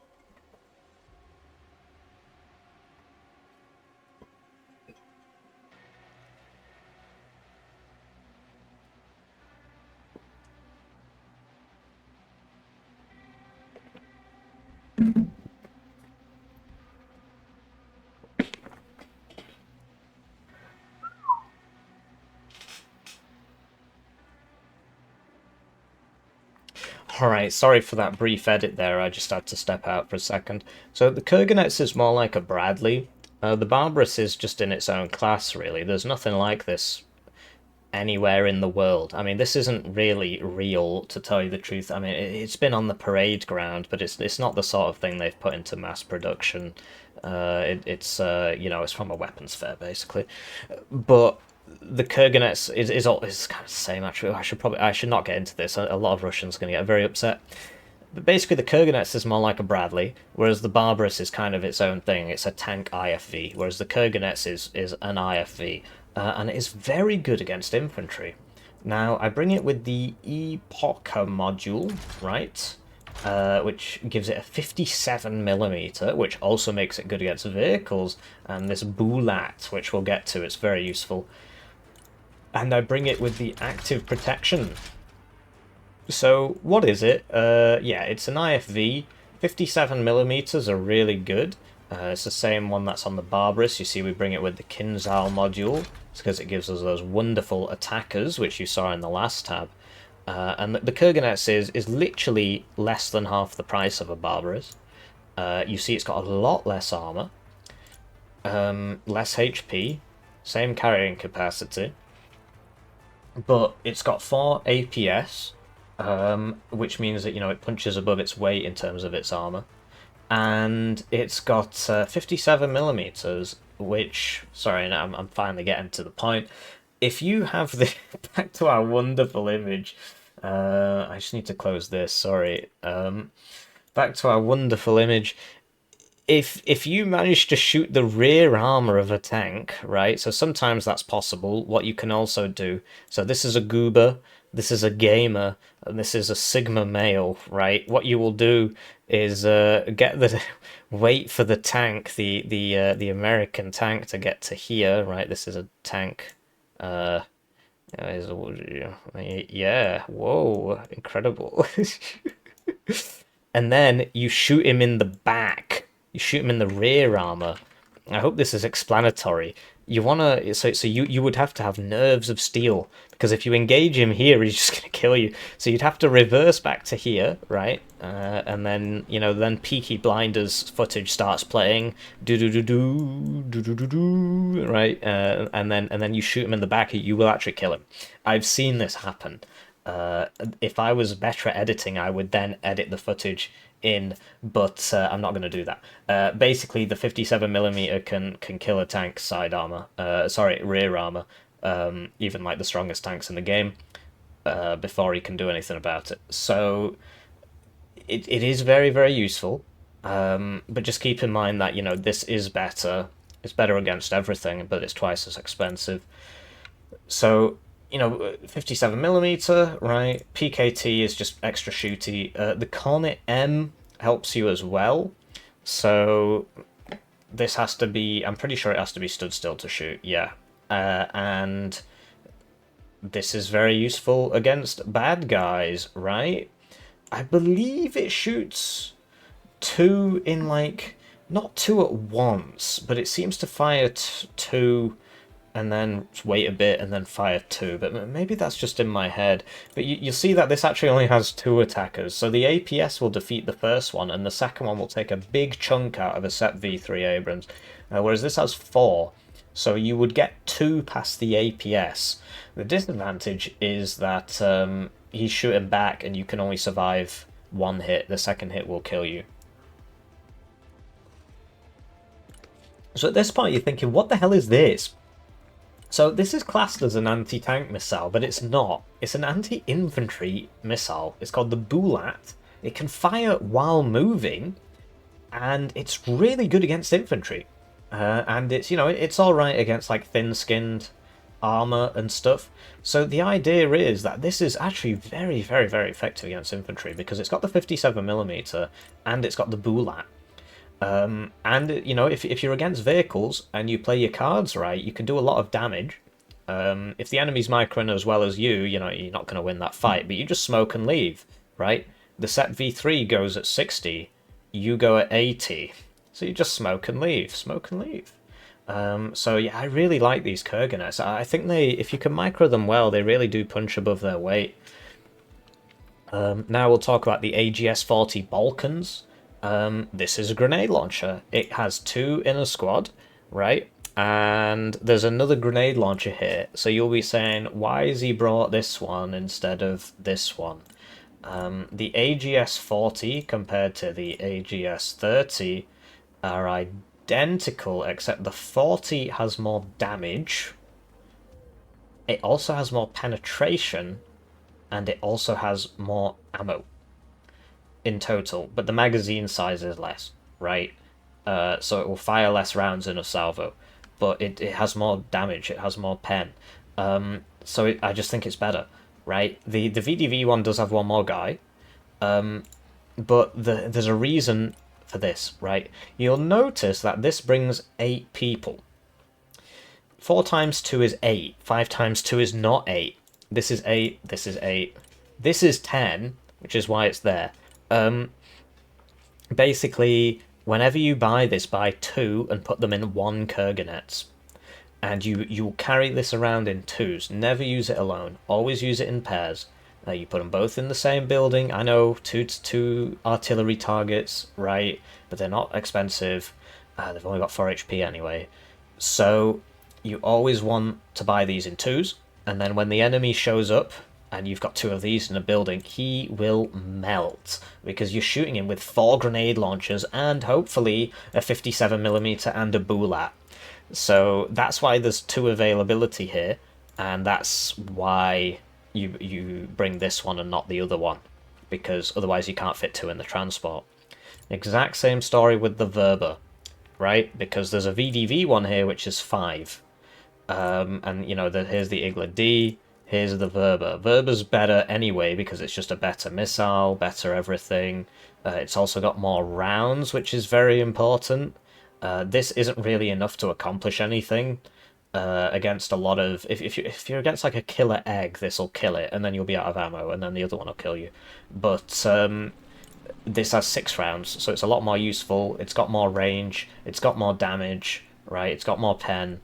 Alright, sorry for that brief edit there, I just had to step out for a second. So the Kurganets is more like a Bradley. The Barbarous is just in its own class, really. There's nothing like this anywhere in the world. I mean, this isn't really real, to tell you the truth. I mean, it's been on the parade ground, but it's not the sort of thing they've put into mass production. It's from a weapons fair, basically. But the Kurganets is kind of the same, actually. I should not get into this. A lot of Russians are going to get very upset. But basically, the Kurganets is more like a Bradley, whereas the Barbarous is kind of its own thing. It's a tank IFV, whereas the Kurganets is an IFV. And it is very good against infantry. Now, I bring it with the Epocha module, right? Which gives it a 57mm, which also makes it good against vehicles. And this Bulat, which we'll get to, it's very useful. And I bring it with the active protection. So, what is it? Yeah, it's an IFV. 57mm are really good. It's the same one that's on the Barbarous. You see, we bring it with the Kinzhal module. It's because it gives us those wonderful attackers, which you saw in the last tab. And the Kurganets is literally less than half the price of a Barbarous. You see, it's got a lot less armor, less HP, same carrying capacity, but it's got 4 APS, which means that, it punches above its weight in terms of its armor. And it's got 57mm, which, sorry, I'm finally getting to the point. If you have the, back to our wonderful image, I just need to close this, sorry. Back to our wonderful image. If you manage to shoot the rear armor of a tank, right? So sometimes that's possible. What you can also do. So this is a goober, this is a gamer, and this is a sigma male, right? What you will do is get the wait for the tank, the American tank to get to here, right? This is a tank. Yeah, whoa, incredible. And then you shoot him in the back. You shoot him in the rear armor. I hope this is explanatory. You wanna so you would have to have nerves of steel because if you engage him here, he's just gonna kill you. So you'd have to reverse back to here, right? And then then Peaky Blinders footage starts playing, do do do do do do do do, right? And then you shoot him in the back. You will actually kill him. I've seen this happen. If I was better at editing, I would then edit the footage in, but I'm not going to do that. Basically, the 57mm can kill a tank's side armor. Sorry, rear armor. Even like the strongest tanks in the game. Before he can do anything about it. So it is very, very useful. But just keep in mind that this is better. It's better against everything, but it's twice as expensive. So 57mm, right? PKT is just extra shooty. The Cornet M helps you as well. So this has to be, I'm pretty sure it has to be stood still to shoot, yeah. And this is very useful against bad guys, right? I believe it shoots two in not two at once, but it seems to fire two and then wait a bit and then fire two, but maybe that's just in my head. But you'll see that this actually only has two attackers, so the APS will defeat the first one, and the second one will take a big chunk out of a SEP V3 Abrams, whereas this has four, so you would get two past the APS. The disadvantage is that he's shooting back and you can only survive one hit. The second hit will kill you. So at this point you're thinking, what the hell is this? So this is classed as an anti-tank missile, but it's not. It's an anti-infantry missile. It's called the Bulat. It can fire while moving, and it's really good against infantry. And it's it's all right against like thin-skinned armor and stuff. So the idea is that this is actually very, very, very effective against infantry because it's got the 57mm and it's got the Bulat. And if you're against vehicles and you play your cards right, you can do a lot of damage. If the enemy's microing as well as you're not going to win that fight, but you just smoke and leave, right? The SEP V3 goes at 60, you go at 80, so you just smoke and leave, so yeah, I really like these Kurganets. I think if you can micro them well, they really do punch above their weight. Now we'll talk about the AGS-40 Balkans. This is a grenade launcher. It has two in a squad, right? And there's another grenade launcher here. So you'll be saying, why has he brought this one instead of this one? The AGS-40 compared to the AGS-30 are identical, except the 40 has more damage. It also has more penetration, and it also has more ammo in total, but the magazine size is less, right? So it will fire less rounds in a salvo, but it has more damage, it has more pen. I just think it's better, right? The VDV one does have one more guy, but there's a reason for this, right? You'll notice that this brings 8 people. 4 times 2 is 8, 5 times 2 is not 8. This is 8, this is 8, this is 10, which is why it's there. Basically, whenever you buy this, buy 2 and put them in 1 Kurganets. And you'll carry this around in 2s. Never use it alone. Always use it in pairs. You put them both in the same building. I know, two artillery targets, right? But they're not expensive. They've only got 4 HP anyway. So you always want to buy these in 2s. And then when the enemy shows up, and you've got 2 of these in a building, he will melt, because you're shooting him with 4 grenade launchers and hopefully a 57mm and a Bulat. So that's why there's 2 availability here, and that's why you bring this one and not the other one, because otherwise you can't fit two in the transport. Exact same story with the Verba, right? Because there's a VDV one here which is 5. And you know, here's the Igla D, here's the Verba. Verba's better anyway because it's just a better missile, better everything. It's also got more rounds, which is very important. This isn't really enough to accomplish anything against a lot of... If you're against like a killer egg, this will kill it, and then you'll be out of ammo, and then the other one will kill you. But this has 6 rounds, so it's a lot more useful. It's got more range, it's got more damage, right? It's got more pen.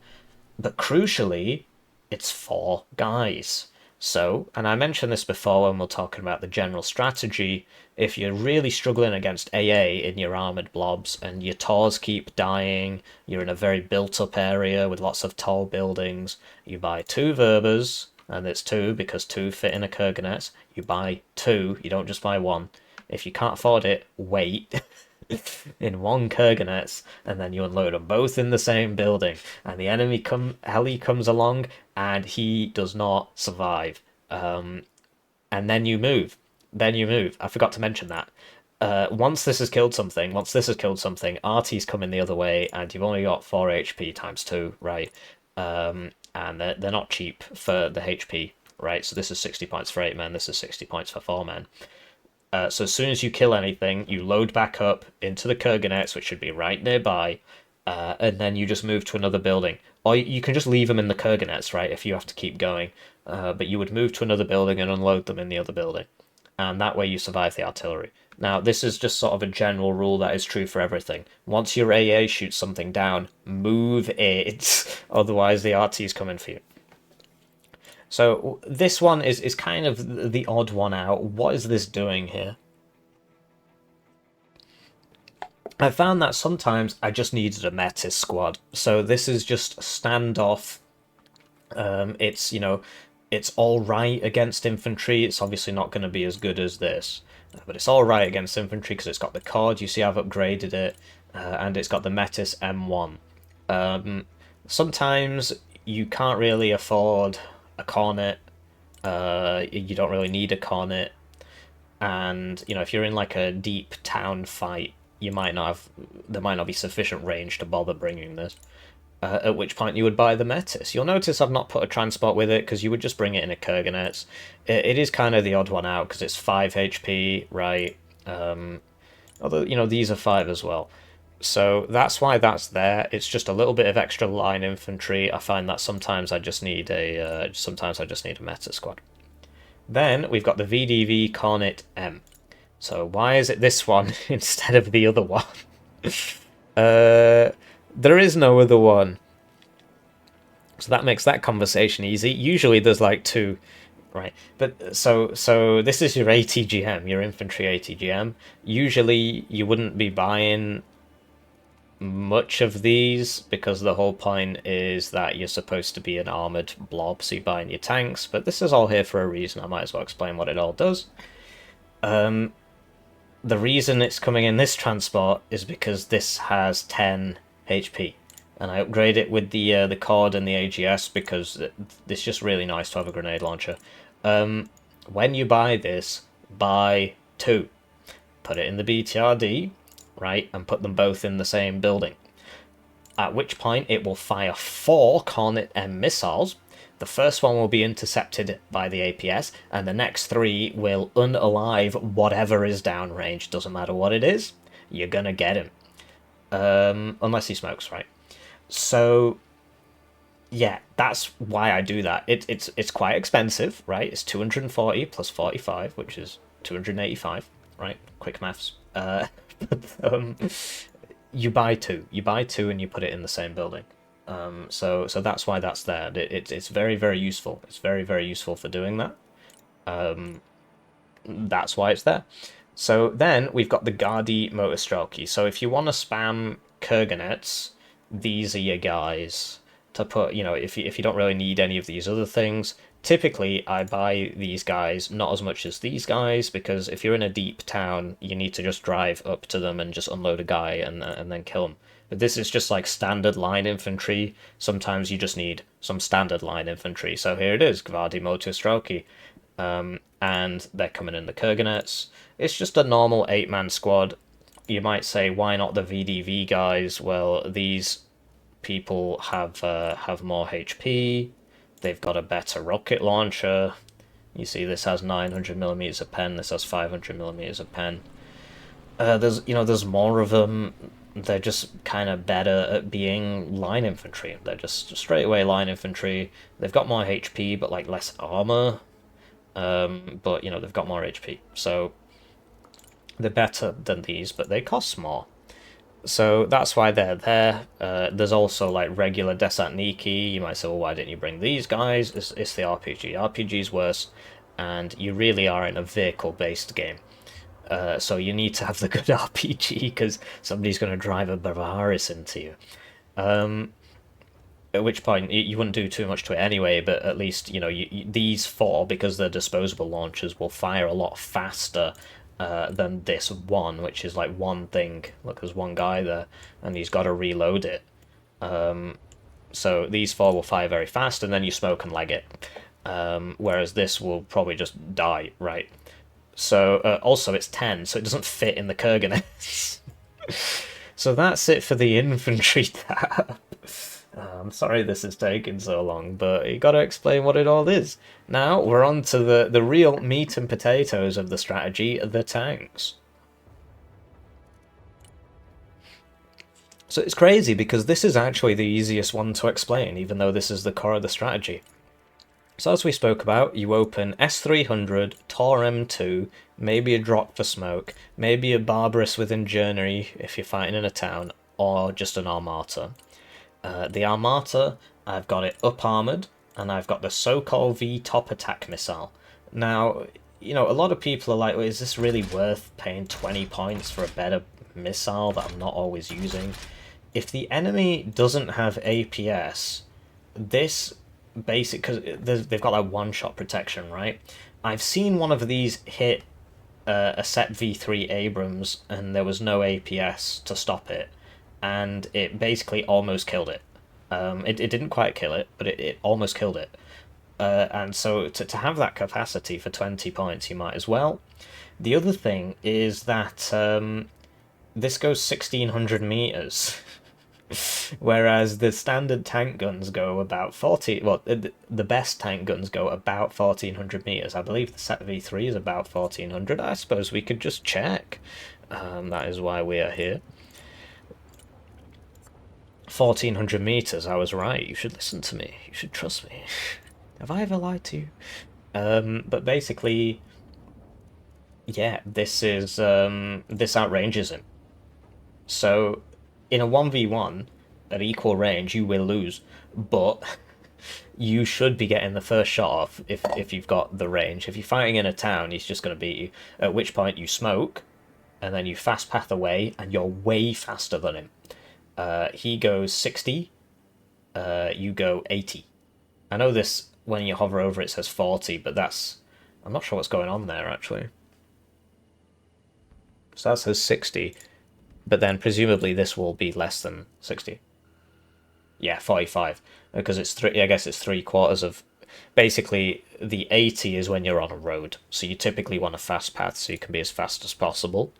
But crucially, it's 4 guys. So, and I mentioned this before when we're talking about the general strategy, if you're really struggling against AA in your armoured blobs and your tors keep dying, you're in a very built-up area with lots of tall buildings, you buy 2 Verbas, and it's 2 because 2 fit in a Kurganet. You buy 2, you don't just buy 1. If you can't afford it, wait. In 1 Kurganets, and then you unload them both in the same building, and the enemy heli comes along, and he does not survive. And then you move. I forgot to mention that. Once this has killed something, RT's coming the other way, and you've only got 4 HP times 2, right? And they're not cheap for the HP, right? So this is 60 points for 8 men, this is 60 points for 4 men. So as soon as you kill anything, you load back up into the Kurganets, which should be right nearby, and then you just move to another building. Or you can just leave them in the Kurganets, right, if you have to keep going. But you would move to another building and unload them in the other building. And that way you survive the artillery. Now, this is just sort of a general rule that is true for everything. Once your AA shoots something down, move it. Otherwise, the RT is coming for you. So this one is kind of the odd one out. What is this doing here? I found that sometimes I just needed a Metis squad. So this is just standoff. It's, you know, it's alright against infantry. It's obviously not going to be as good as this. But it's alright against infantry because it's got the cord. You see I've upgraded it. And it's got the Metis M1. Sometimes you can't really afford a cornet. You don't really need a cornet, and you know, if you're in like a deep town fight, there might not be sufficient range to bother bringing this. At which point you would buy the Metis. You'll notice I've not put a transport with it because you would just bring it in a Kurganets. It is kind of the odd one out because it's 5 HP, right? Although, you know, these are 5 as well. So that's why that's there. It's just a little bit of extra line infantry. I find that sometimes I just need a meta squad. Then we've got the VDV Cornet M. So why is it this one instead of the other one? There is no other one. So that makes that conversation easy. Usually there's like 2, right? But so this is your ATGM, your infantry ATGM. Usually you wouldn't be buying much of these because the whole point is that you're supposed to be an armoured blob, so you're buying your tanks, but this is all here for a reason. I might as well explain what it all does. The reason it's coming in this transport is because this has 10 HP, and I upgrade it with the cord and the AGS because it's just really nice to have a grenade launcher. When you buy this, buy 2. Put it in the BTRD, right, and put them both in the same building. At which point it will fire 4 Cornet M missiles. The first one will be intercepted by the APS, and the next 3 will unalive whatever is downrange. Doesn't matter what it is, you're gonna get him. Unless he smokes, right? So yeah, that's why I do that. It's quite expensive, right? It's 240 plus 45, which is 285, right? Quick maths. You buy 2. You buy 2 and you put it in the same building. So that's why that's there. It's very, very useful. It's very, very useful for doing that. That's why it's there. So then we've got the Gardi Motostrelki. So if you want to spam Kurganets, these are your guys to put, you know, if you don't really need any of these other things. Typically, I buy these guys, not as much as these guys, because if you're in a deep town, you need to just drive up to them and just unload a guy and then kill them. But this is just like standard line infantry. Sometimes you just need some standard line infantry. So here it is, Gvardi Motostrelki. and they're coming in the Kurganets. It's just a normal 8-man squad. You might say, why not the VDV guys? Well, these people have more HP. They've got a better rocket launcher. You see, this has 900mm of pen. This has 500mm of pen. There's more of them. They're just kind of better at being line infantry. They're just straight away line infantry. They've got more HP, but like less armor. But they've got more HP, so they're better than these, but they cost more. So that's why they're there. There's also like regular Desantniki. You might say, well, why didn't you bring these guys? It's the RPG. RPG's worse, and you really are in a vehicle-based game. So you need to have the good RPG, because somebody's going to drive a Bavaris into you. At which point, you wouldn't do too much to it anyway, but at least, these four, because they're disposable launchers, will fire a lot faster than this one, which is like one thing. Look, there's one guy there, and he's got to reload it. So these four will fire very fast, and then you smoke and leg it. Whereas this will probably just die, right? So, also it's 10, so it doesn't fit in the Kurganets. So that's it for the infantry tab. I'm sorry this is taking so long, but you gotta explain what it all is. Now, we're on to the real meat and potatoes of the strategy, the tanks. So it's crazy, because this is actually the easiest one to explain, even though this is the core of the strategy. So as we spoke about, you open S300, Tor M2, maybe a drop for smoke, maybe a Barbarous within Journey if you're fighting in a town, or just an Armata. The Armata, I've got it up-armoured, and I've got the so-called V top attack missile. Now, a lot of people are like, well, is this really worth paying 20 points for a better missile that I'm not always using? If the enemy doesn't have APS, this basic, because they've got that one-shot protection, right? I've seen one of these hit a set V3 Abrams, and there was no APS to stop it, and it basically almost killed it. It didn't quite kill it, but it almost killed it. And so to have that capacity for 20 points, you might as well. The other thing is that this goes 1600 meters. Whereas the standard tank guns go about 40... Well, the best tank guns go about 1400 meters. I believe the set V3 is about 1400. I suppose we could just check. That is why we are here. 1400 meters, I was right. You should listen to me. You should trust me. Have I ever lied to you? But basically, yeah, this is this outranges him. So in a 1v1 at equal range, you will lose, but you should be getting the first shot off if you've got the range. If you're fighting in a town, he's just going to beat you, at which point you smoke, and then you fast path away, and you're way faster than him. He goes 60, you go 80. I know this, when you hover over it says 40, but that's... I'm not sure what's going on there, actually. So that says 60. But then presumably this will be less than 60. Yeah, 45. Because it's I guess it's 3/4 of... Basically, the 80 is when you're on a road. So you typically want a fast path so you can be as fast as possible.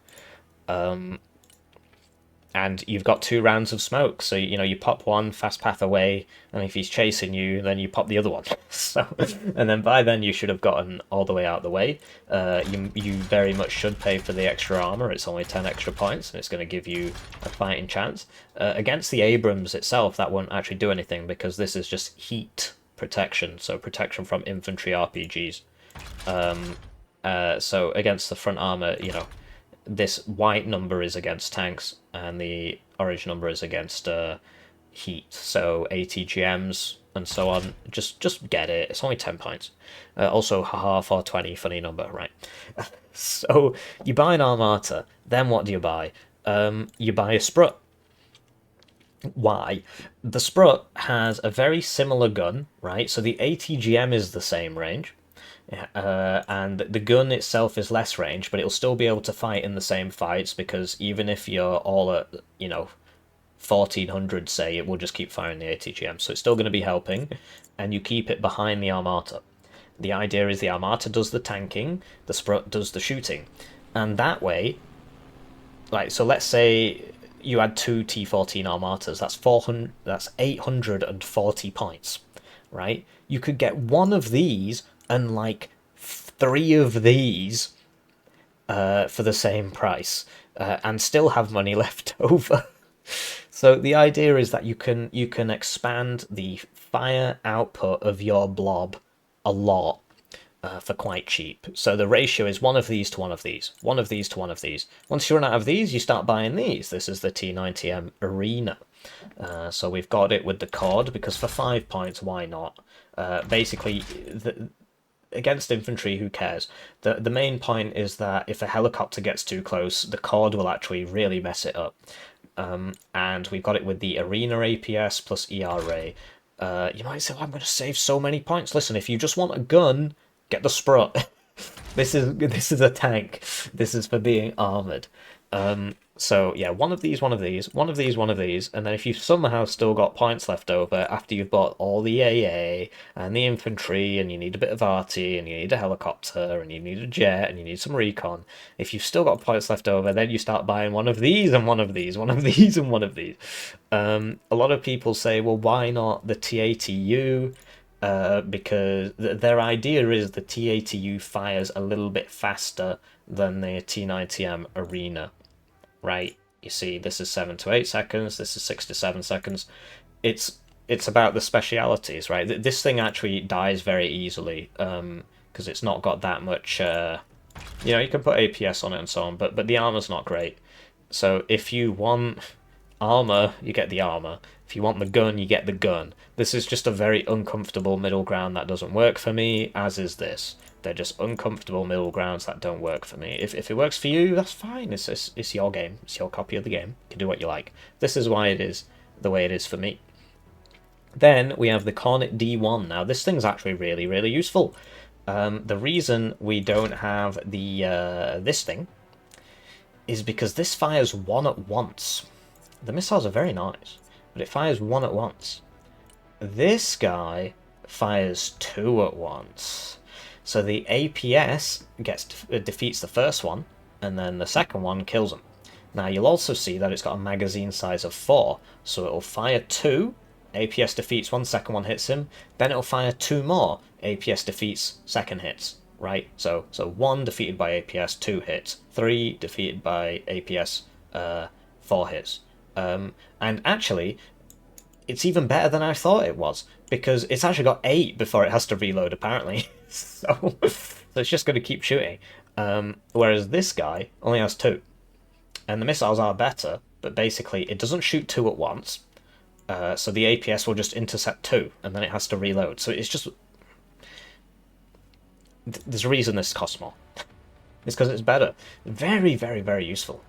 And you've got 2 rounds of smoke. So, you pop one, fast path away, and if he's chasing you, then you pop the other one. So, and then by then you should have gotten all the way out of the way. You very much should pay for the extra armor. It's only 10 extra points, and it's going to give you a fighting chance. Against the Abrams itself, that won't actually do anything, because this is just heat protection, so protection from infantry RPGs. So against the front armor, this white number is against tanks, and the orange number is against heat, so ATGMs and so on. Just get it. It's only 10 points. Also, haha, 420, funny number, right? So you buy an Armata, then what do you buy? You buy a Sprut. Why? The Sprut has a very similar gun, right? So the ATGM is the same range. And the gun itself is less range, but it'll still be able to fight in the same fights, because even if you're all at, 1400, say, it will just keep firing the ATGM, so it's still going to be helping, and you keep it behind the Armata. The idea is the Armata does the tanking, the Sprut does the shooting. And that way, like, so let's say you had two T14 Armatas, that's 840 points, right? You could get one of these and like three of these for the same price, and still have money left over. So the idea is that you can expand the fire output of your blob a lot for quite cheap. So the ratio is one of these to one of these, one of these to one of these. Once you run out of these, you start buying these. This is the T90M Arena. So we've got it with the cord, because for 5 points, why not? Basically, against infantry, who cares? The main point is that if a helicopter gets too close, the cord will actually really mess it up. And we've got it with the Arena APS plus ERA. You might say, well, I'm going to save so many points. Listen, if you just want a gun, get the Sprut. This is a tank. This is for being armoured. So yeah, one of these, one of these, one of these, one of these, and then if you've somehow still got points left over after you've bought all the AA and the infantry, and you need a bit of arty, and you need a helicopter, and you need a jet, and you need some recon, if you've still got points left over, then you start buying one of these and one of these, one of these and one of these. A lot of people say, well, why not the TATU? Because their idea is the TATU fires a little bit faster than the T90M Arena. Right, you see, this is 7 to 8 seconds, this is 6 to 7 seconds. It's about the specialities, right? This thing actually dies very easily, because it's not got that much, you can put APS on it and so on, but the armor's not great. So if you want armor, you get the armor. If you want the gun, you get the gun. This is just a very uncomfortable middle ground that doesn't work for me, as is this. They're just uncomfortable middle grounds that don't work for me. If it works for you, that's fine. It's your game. It's your copy of the game. You can do what you like. This is why it is the way it is for me. Then we have the Cornet D1. Now, this thing's actually really, really useful. The reason we don't have the this thing is because this fires one at once. The missiles are very nice, but it fires one at once. This guy fires two at once. So the APS defeats the first one, and then the second one kills him. Now you'll also see that it's got a magazine size of 4, so it'll fire 2, APS defeats one, second one hits him, then it'll fire 2 more, APS defeats, second hits, right? So 1 defeated by APS, 2 hits, 3 defeated by APS, 4 hits. And actually, it's even better than I thought it was, because it's actually got 8 before it has to reload, apparently. so it's just going to keep shooting. Whereas this guy only has 2. And the missiles are better, but basically it doesn't shoot 2 at once. So the APS will just intercept 2, and then it has to reload. So it's just... There's a reason this costs more. It's because it's better. Very, very, very useful.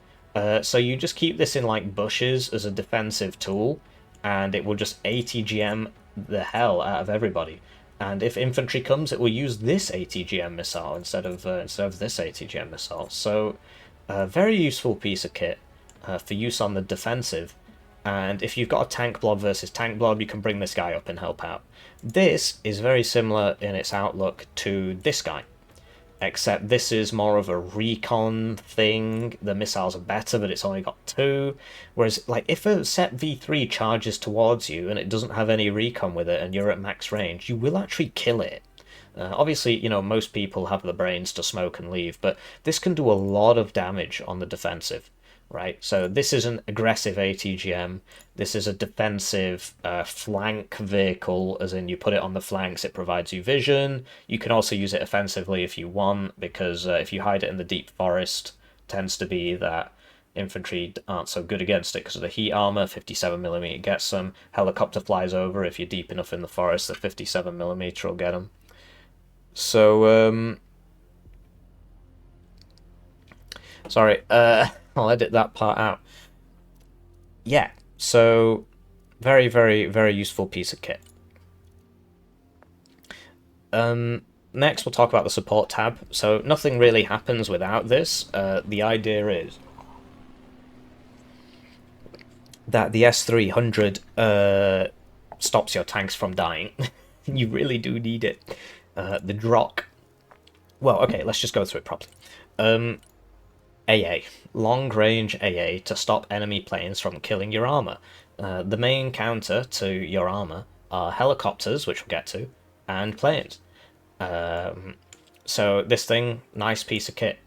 So you just keep this in like bushes as a defensive tool, and it will just ATGM the hell out of everybody. And if infantry comes, it will use this ATGM missile instead of this ATGM missile. So, very useful piece of kit for use on the defensive. And if you've got a tank blob versus tank blob, you can bring this guy up and help out. This is very similar in its outlook to this guy, except this is more of a recon thing. The missiles are better, but it's only got 2. Whereas, like, if a set V3 charges towards you and it doesn't have any recon with it and you're at max range, you will actually kill it. Obviously, most people have the brains to smoke and leave, but this can do a lot of damage on the defensive. Right, so this is an aggressive ATGM. This is a defensive flank vehicle, as in you put it on the flanks, it provides you vision. You can also use it offensively if you want, because if you hide it in the deep forest, tends to be that infantry aren't so good against it because of the heat armor. 57mm gets them. Helicopter flies over. If you're deep enough in the forest, the 57mm will get them. So, sorry, I'll edit that part out. Yeah, so very, very, very useful piece of kit. Next, we'll talk about the support tab. So nothing really happens without this. The idea is that the S300 stops your tanks from dying. You really do need it. The Drock. Well, okay, let's just go through it properly. AA. Long-range AA to stop enemy planes from killing your armor. The main counter to your armor are helicopters, which we'll get to, and planes. So this thing, nice piece of kit.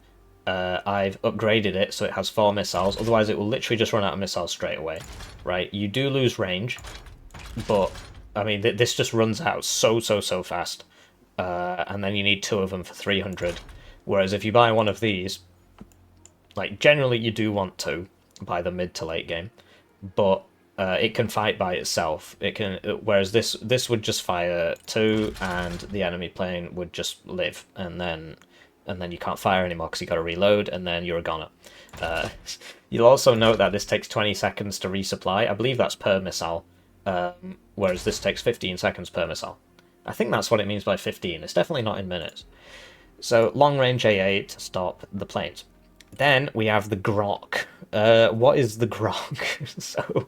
I've upgraded it so it has 4 missiles, otherwise it will literally just run out of missiles straight away. Right, you do lose range, but, I mean, this just runs out so fast. And then you need 2 of them for 300. Whereas if you buy one of these, like, generally you do want to by the mid to late game, but it can fight by itself. It can, whereas this would just fire 2, and the enemy plane would just live, and then you can't fire anymore because you got to reload, and then you're a goner. You'll also note that this takes 20 seconds to resupply. I believe that's per missile, whereas this takes 15 seconds per missile. I think that's what it means by 15. It's definitely not in minutes. So long-range AA to stop the planes. Then we have the Grok. What is the Grok? So,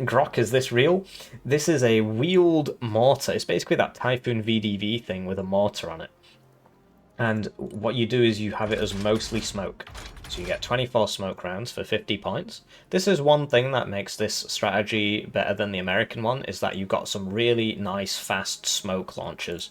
Grok, is this real? This is a wheeled mortar. It's basically that Typhoon VDV thing with a mortar on it. And what you do is you have it as mostly smoke. So you get 24 smoke rounds for 50 points. This is one thing that makes this strategy better than the American one, is that you've got some really nice fast smoke launchers.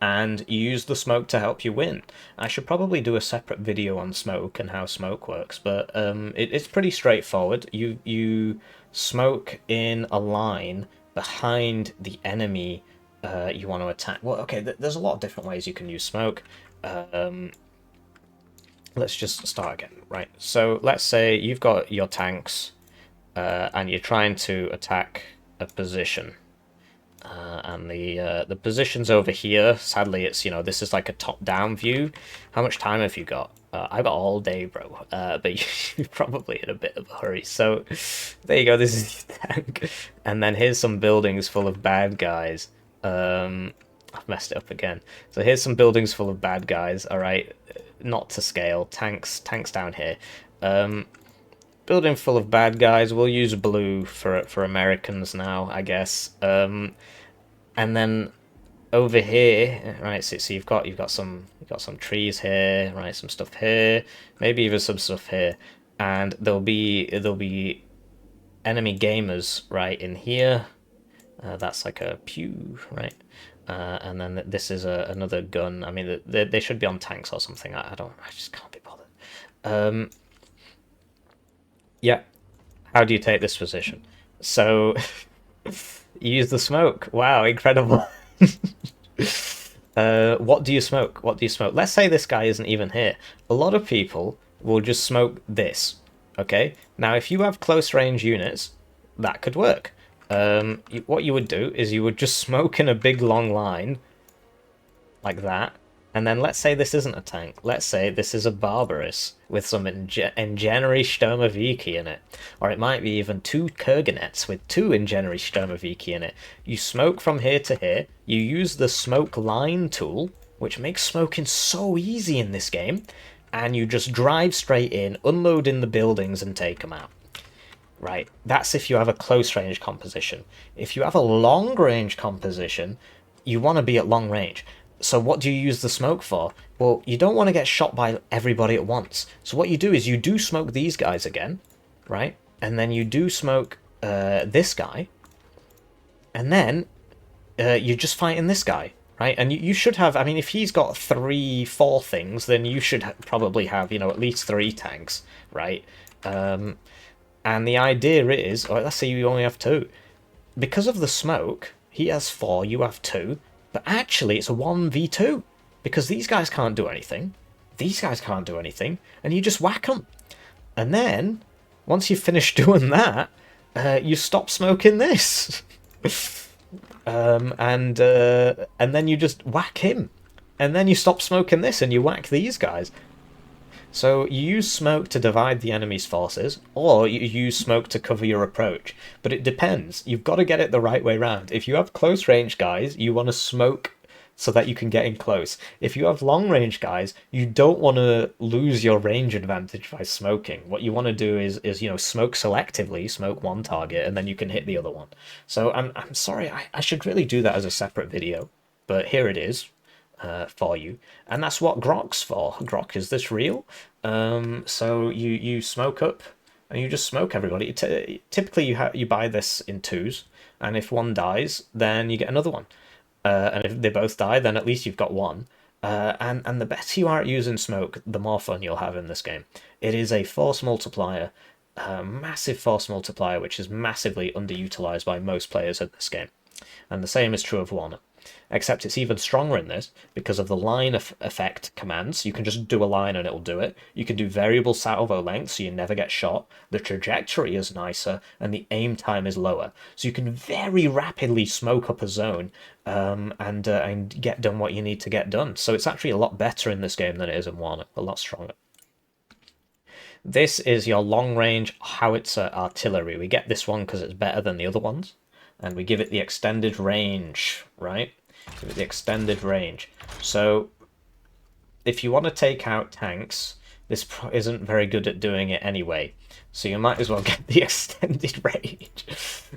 And you use the smoke to help you win. I should probably do a separate video on smoke and how smoke works, but it's pretty straightforward. You smoke in a line behind the enemy you want to attack. Well, okay, there's a lot of different ways you can use smoke. Let's just start again, right? So let's say you've got your tanks and you're trying to attack a position. And the position's over here. Sadly, it's, you know, this is like a top-down view. How much time have you got? I've got all day, bro. But you're probably in a bit of a hurry. So there you go. This is your tank. And then here's some buildings full of bad guys. I've messed it up again. So here's some buildings full of bad guys. All right, not to scale. Tanks down here. Building full of bad guys. We'll use blue for Americans now, I guess. And then over here, right? So you've got some trees here, right? Some stuff here, maybe even some stuff here, and there'll be enemy gamers right in here. That's like a pew, right? And then this is another gun. I mean, they should be on tanks or something. I just can't be bothered. Yeah. How do you take this position? So you use the smoke. Wow, incredible. What do you smoke? What do you smoke? Let's say this guy isn't even here. A lot of people will just smoke this. Okay? Now, if you have close range units, that could work. What you would do is you would just smoke in a big long line like that, and then let's say this isn't a tank. Let's say this is a Barbarous with some Ingeniery Sturmoviki in it, or it might be even 2 Kurganets with 2 Ingeniery Sturmoviki in it. You smoke from here to here. You use the smoke line tool, which makes smoking so easy in this game, and you just drive straight in, unload in the buildings, and take them out. Right, that's if you have a close range composition. If you have a long range composition, you want to be at long range. So what do you use the smoke for? Well, you don't want to get shot by everybody at once. So what you do is you do smoke these guys again, right? And then you do smoke this guy. And then you're just fighting this guy, right? And you should have, I mean, if he's got 3, 4 things, then you should probably have, you know, at least 3 tanks, right? And the idea is, or let's say you only have 2. Because of the smoke, he has 4, you have 2. But actually, it's a 1v2. Because these guys can't do anything. These guys can't do anything. And you just whack them. And then, once you've finished doing that, you stop smoking this. And then you just whack him. And then you stop smoking this and you whack these guys. So you use smoke to divide the enemy's forces, or you use smoke to cover your approach. But it depends. You've got to get it the right way round. If you have close range guys, you want to smoke so that you can get in close. If you have long range guys, you don't want to lose your range advantage by smoking. What you want to do is you know, smoke selectively, smoke one target, and then you can hit the other one. So I'm sorry, I should really do that as a separate video. but here it is for you, and that's what Grok's for. Grok, is this real? So you smoke up, and you just smoke everybody. Typically, you buy this in twos, and if one dies, then you get another one. And if they both die, then at least you've got one. And the better you are at using smoke, the more fun you'll have in this game. It is a force multiplier, a massive force multiplier, which is massively underutilized by most players in this game. And the same is true of Warner. Except it's even stronger in this because of the line effect commands. You can just do a line and it'll do it. You can do variable salvo length so you never get shot. The trajectory is nicer and the aim time is lower. So you can very rapidly smoke up a zone and get done what you need to get done. So it's actually a lot better in this game than it is in Warner. A lot stronger. This is your long-range howitzer artillery. We get this one because it's better than the other ones. And we give it the extended range, right? Give it the extended range. So if you want to take out tanks, this isn't very good at doing it anyway. So you might as well get the extended range.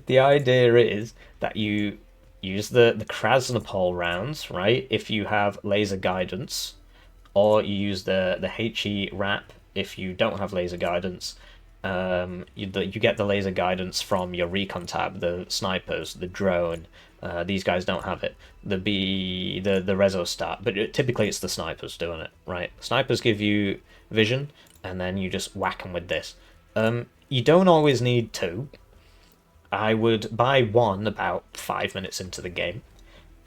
The idea is that you use the Krasnopol rounds, right? If you have laser guidance, or you use the HE wrap if you don't have laser guidance. You get the laser guidance from your Recon tab, the snipers, the drone. These guys don't have it. The Rezo stat, but typically it's the snipers doing it, right? Snipers give you vision, and then you just whack them with this. You don't always need two. I would buy one about 5 minutes into the game.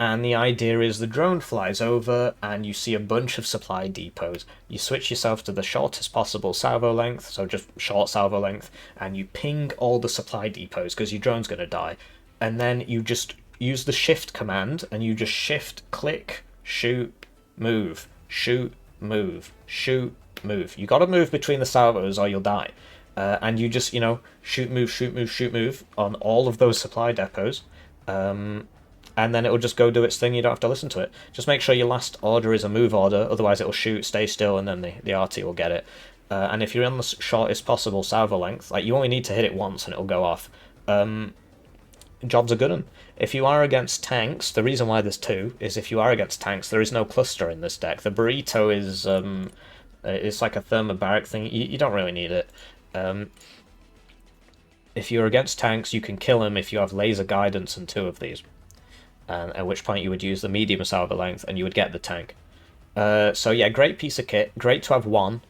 And the idea is the drone flies over and you see a bunch of supply depots. You switch yourself to the shortest possible salvo length, so just short salvo length, and you ping all the supply depots because your drone's going to die. And then you just use the shift command and you just shift, click, shoot, move, shoot, move, shoot, move. You got to move between the salvos or you'll die. And you just, shoot, move, shoot, move, shoot, move on all of those supply depots. And then it'll just go do its thing, you don't have to listen to it. Just make sure your last order is a move order, otherwise it'll shoot, stay still, and then the RT will get it. And if you're on the shortest possible salvo length, like you only need to hit it once and it'll go off. Job's a good one. If you are against tanks, the reason why there's two is if you are against tanks, there is no cluster in this deck. The burrito is it's like a thermobaric thing, you don't really need it. If you're against tanks, you can kill them if you have laser guidance and two of these. At which point you would use the medium salvo length and you would get the tank. So yeah, great piece of kit. Great to have one.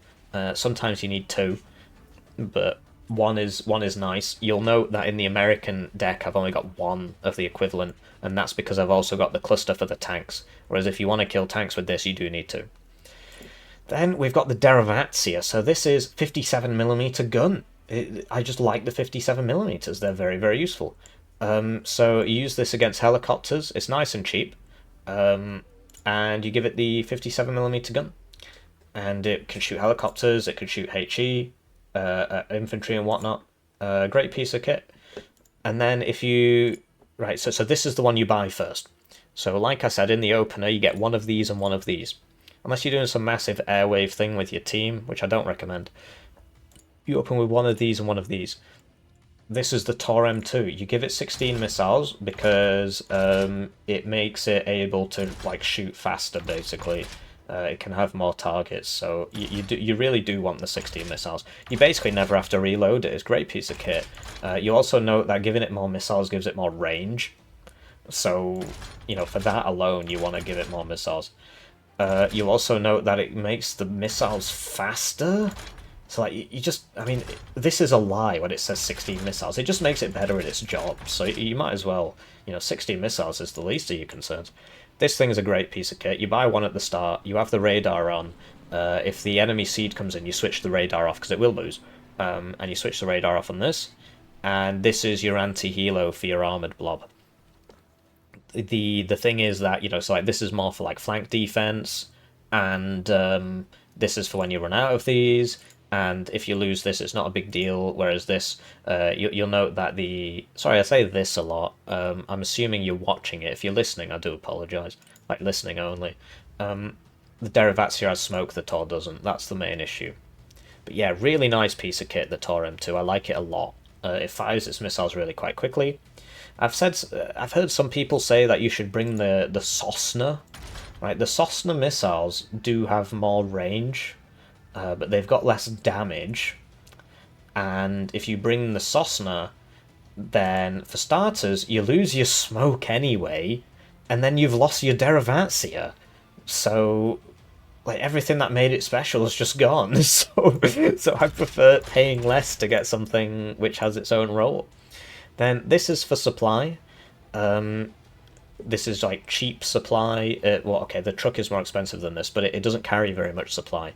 Sometimes you need two, but one is nice. You'll note that in the American deck I've only got one of the equivalent, and that's because I've also got the cluster for the tanks. Whereas if you want to kill tanks with this, you do need two. Then we've got the Derivatia. So this is 57mm gun. I just like the 57mm. They're very, very useful. So you use this against helicopters. It's nice and cheap, and you give it the 57mm gun, and it can shoot helicopters. It can shoot HE, infantry and whatnot. Great piece of kit. And then if you so this is the one you buy first. So like I said in the opener, you get one of these and one of these, unless you're doing some massive airwave thing with your team, which I don't recommend. You open with one of these and one of these. This is the Tor M2. You give it 16 missiles because it makes it able to shoot faster. Basically, it can have more targets. So you really do want the 16 missiles. You basically never have to reload it. It's a great piece of kit. You also note that giving it more missiles gives it more range. So for that alone, you want to give it more missiles. You also note that it makes the missiles faster. So this is a lie when it says 16 missiles. It just makes it better at its job. So you might as well, 16 missiles is the least of your concerns. This thing is a great piece of kit. You buy one at the start. You have the radar on. If the enemy seed comes in, you switch the radar off because it will lose. And you switch the radar off on this. And this is your anti-helo for your armored blob. The thing is that, this is more for flank defense. And this is for when you run out of these. And if you lose this, it's not a big deal, whereas this, you'll note that Sorry, I say this a lot. I'm assuming you're watching it. If you're listening, I do apologise. Listening only. The Derivatia has smoke, the Tor doesn't. That's the main issue. But yeah, really nice piece of kit, the Tor M2. I like it a lot. It fires its missiles really quite quickly. I've heard some people say that you should bring the Cessna, right? The Cessna missiles do have more range, but they've got less damage. And if you bring the Cessna, then for starters, you lose your smoke anyway, and then you've lost your Derivancia. So, like, everything that made it special is just gone. So I prefer paying less to get something which has its own role. Then this is for supply. This is like cheap supply. Well, okay, the truck is more expensive than this, but it doesn't carry very much supply.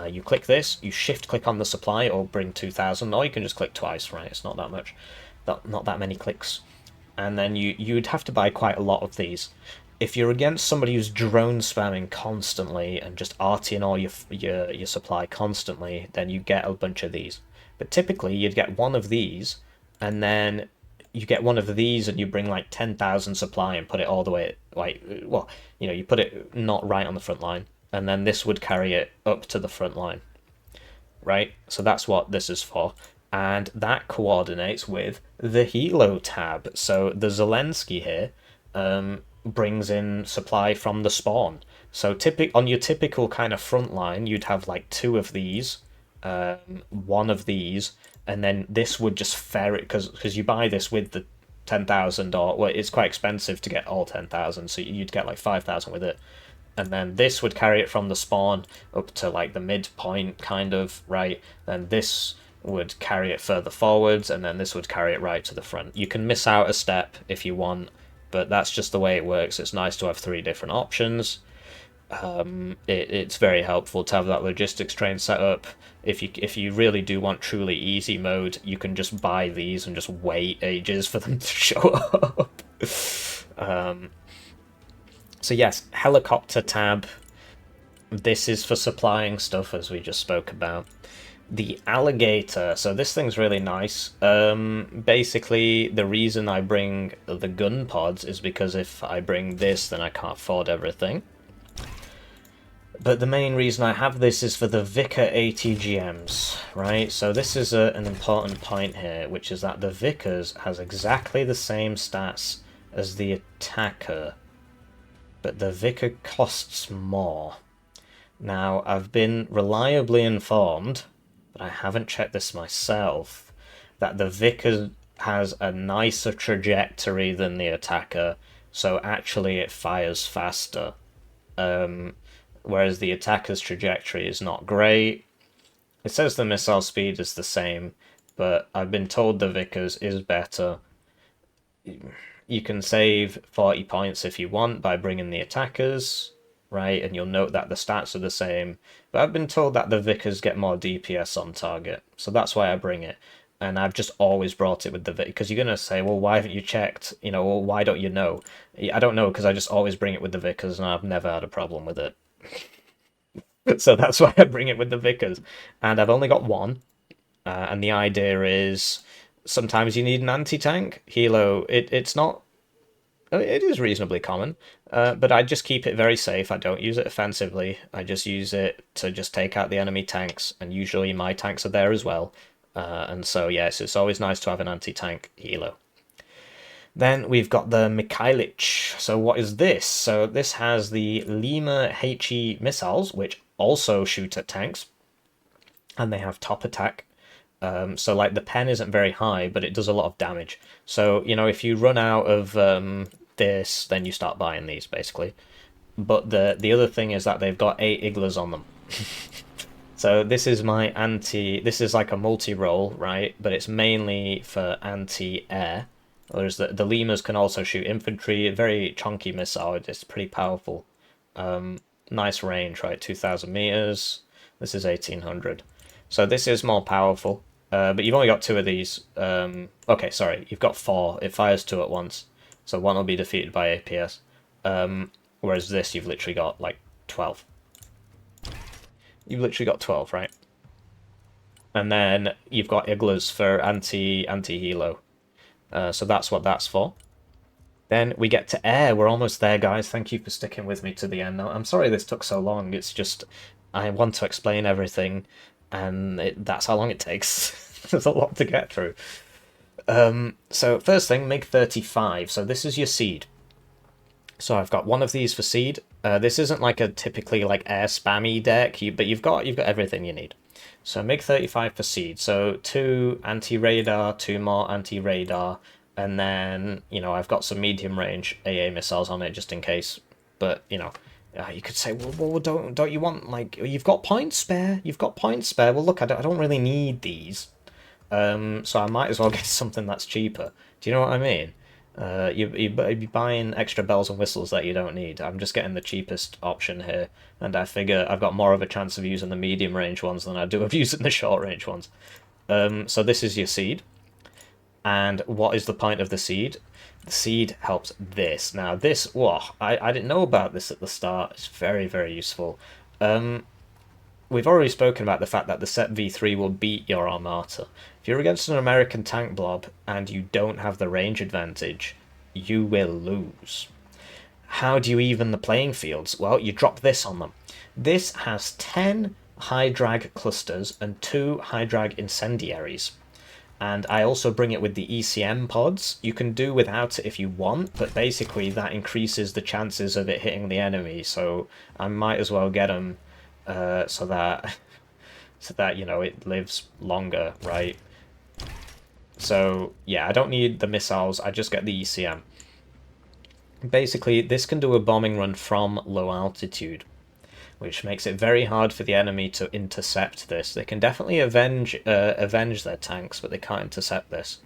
You click this, you shift click on the supply or bring 2000, or you can just click twice, right? It's not that much, not that many clicks. And then you'd have to buy quite a lot of these. If you're against somebody who's drone spamming constantly and just arting all your supply constantly, then you get a bunch of these. But typically you'd get one of these, and then you get one of these and you bring like 10,000 supply and put it all the way, like, well, you put it not right on the front line, and then this would carry it up to the front line, right? So that's what this is for. And that coordinates with the Hilo tab. So the Zelensky here brings in supply from the spawn. So on your typical kind of front line, you'd have like two of these, one of these, and then this would just ferret, because you buy this with the 10,000, or well, it's quite expensive to get all 10,000, so you'd get like 5,000 with it. And then this would carry it from the spawn up to like the midpoint, kind of, right? Then this would carry it further forwards, and then this would carry it right to the front. You can miss out a step if you want, but that's just the way it works. It's nice to have three different options. It's very helpful to have that logistics train set up. If you really do want truly easy mode, you can just buy these and just wait ages for them to show up. So yes, helicopter tab. This is for supplying stuff, as we just spoke about. The alligator. So this thing's really nice. Basically, the reason I bring the gun pods is because if I bring this, then I can't afford everything. But the main reason I have this is for the Vicar ATGMs, right? So this is an important point here, which is that the Vickers has exactly the same stats as the attacker, but the Vicar costs more. Now, I've been reliably informed, but I haven't checked this myself, that the Vicar has a nicer trajectory than the attacker, so actually it fires faster. Whereas the attacker's trajectory is not great. It says the missile speed is the same, but I've been told the Vickers is better. You can save 40 points if you want by bringing the attackers, right? And you'll note that the stats are the same. But I've been told that the Vickers get more DPS on target, so that's why I bring it. And I've just always brought it with the Vickers, because you're going to say, well, why haven't you checked? Well, why don't you know? I don't know, because I just always bring it with the Vickers, and I've never had a problem with it. So that's why I bring it with the Vickers. And I've only got one. And the idea is sometimes you need an anti-tank. Hilo, it's not... It is reasonably common, but I just keep it very safe. I don't use it offensively. I just use it to just take out the enemy tanks, and usually my tanks are there as well. And so, yes, it's always nice to have an anti-tank Hilo. Then we've got the Mikhailich. So what is this? So this has the Lima HE missiles, which also shoot at tanks, and they have top attack. So like the pen isn't very high, but it does a lot of damage. So, if you run out of this, then you start buying these, basically. But the other thing is that they've got 8 Iglas on them. So this is my this is like a multi-role, right? But it's mainly for anti-air. Whereas the Limas can also shoot infantry, a very chunky missile, it's pretty powerful. Nice range, right, 2,000 meters, this is 1,800. So this is more powerful, but you've only got 2 of these. Okay, sorry, you've got 4, it fires 2 at once, so 1 will be defeated by APS. Whereas this, you've literally got, like, 12. You've literally got 12, right? And then you've got Iglas for anti-helo. So that's what that's for. Then we get to air. We're almost there, guys. Thank you for sticking with me to the end. Now, I'm sorry this took so long. It's just I want to explain everything, and that's how long it takes. There's a lot to get through. So first thing, MiG 35. So this is your seed. So I've got one of these for seed. This isn't like a typically like air spammy deck, but you've got everything you need. So MiG 35 for seed. So 2 anti-radar, 2 more anti-radar, and then I've got some medium range AA missiles on it just in case. But you could say, well, don't you want like you've got points spare? You've got points spare. Well, look, I don't really need these. So I might as well get something that's cheaper. Do you know what I mean? You'd be buying extra bells and whistles that you don't need. I'm just getting the cheapest option here, and I figure I've got more of a chance of using the medium range ones than I do of using the short range ones. So this is your seed. And what is the point of the seed? The seed helps this. Now this, I didn't know about this at the start. It's very, very useful. We've already spoken about the fact that the set V3 will beat your Armata. If you're against an American tank blob and you don't have the range advantage, you will lose. How do you even the playing fields? Well, you drop this on them. This has 10 high drag clusters and 2 high drag incendiaries. And I also bring it with the ECM pods. You can do without it if you want, but basically that increases the chances of it hitting the enemy, so I might as well get them so that it lives longer, right? So yeah, I don't need the missiles, I just get the ECM. Basically, this can do a bombing run from low altitude, which makes it very hard for the enemy to intercept this. They can definitely avenge their tanks, but they can't intercept this,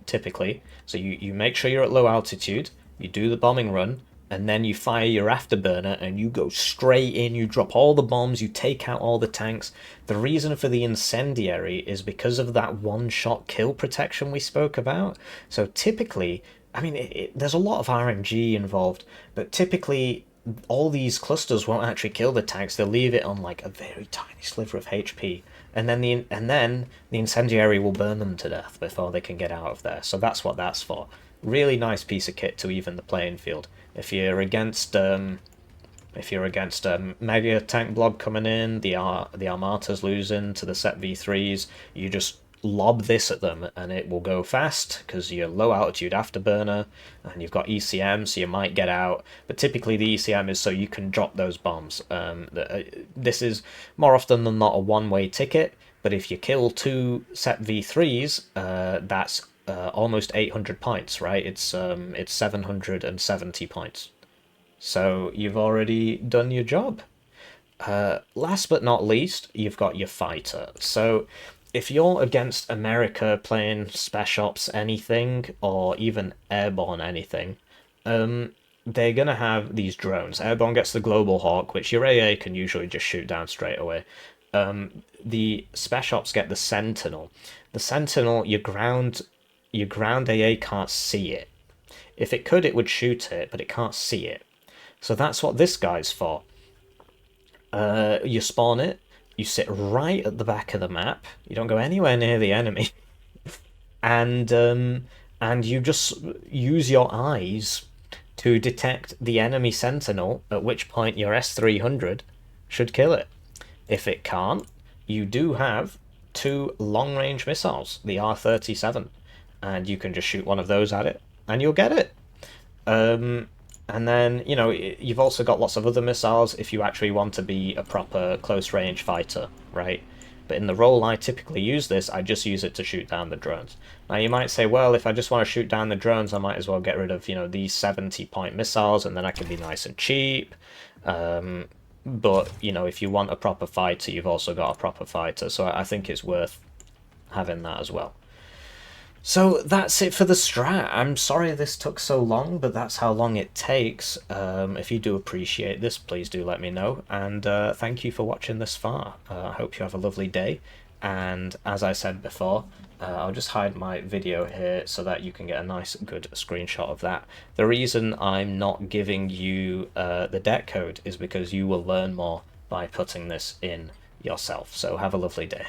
typically. So you make sure you're at low altitude, you do the bombing run, and then you fire your afterburner and you go straight in, you drop all the bombs, you take out all the tanks. The reason for the incendiary is because of that one-shot kill protection we spoke about. So typically, I mean, there's a lot of RNG involved, but typically all these clusters won't actually kill the tanks. They'll leave it on like a very tiny sliver of HP, and then the incendiary will burn them to death before they can get out of there. So that's what that's for. Really nice piece of kit to even the playing field. If you're against mega tank blob coming in, the Armata's losing to the set V3s, you just lob this at them and it will go fast because you're low altitude afterburner and you've got ECM, so you might get out, but typically the ECM is so you can drop those bombs. This is more often than not a one-way ticket, but if you kill 2 set V3s, that's almost 800 points, right? It's 770 points. So you've already done your job. Last but not least, you've got your fighter. So if you're against America playing Spec Ops anything, or even Airborne anything, they're going to have these drones. Airborne gets the Global Hawk, which your AA can usually just shoot down straight away. The Spec Ops get the Sentinel. The Sentinel, your ground AA can't see it. If it could, it would shoot it, but it can't see it. So that's what this guy's for. You spawn it, you sit right at the back of the map, you don't go anywhere near the enemy, and you just use your eyes to detect the enemy sentinel, at which point your S300 should kill it. If it can't, you do have 2 long-range missiles, the R-37, and you can just shoot one of those at it, and you'll get it. And then, you've also got lots of other missiles if you actually want to be a proper close-range fighter, right? But in the role I typically use this, I just use it to shoot down the drones. Now, you might say, well, if I just want to shoot down the drones, I might as well get rid of, these 70-point missiles, and then I can be nice and cheap. But, if you want a proper fighter, you've also got a proper fighter, so I think it's worth having that as well. So that's it for the strat. I'm sorry this took so long, but that's how long it takes. If you do appreciate this, please do let me know. And thank you for watching this far. I hope you have a lovely day. And as I said before, I'll just hide my video here so that you can get a nice, good screenshot of that. The reason I'm not giving you the deck code is because you will learn more by putting this in yourself. So have a lovely day.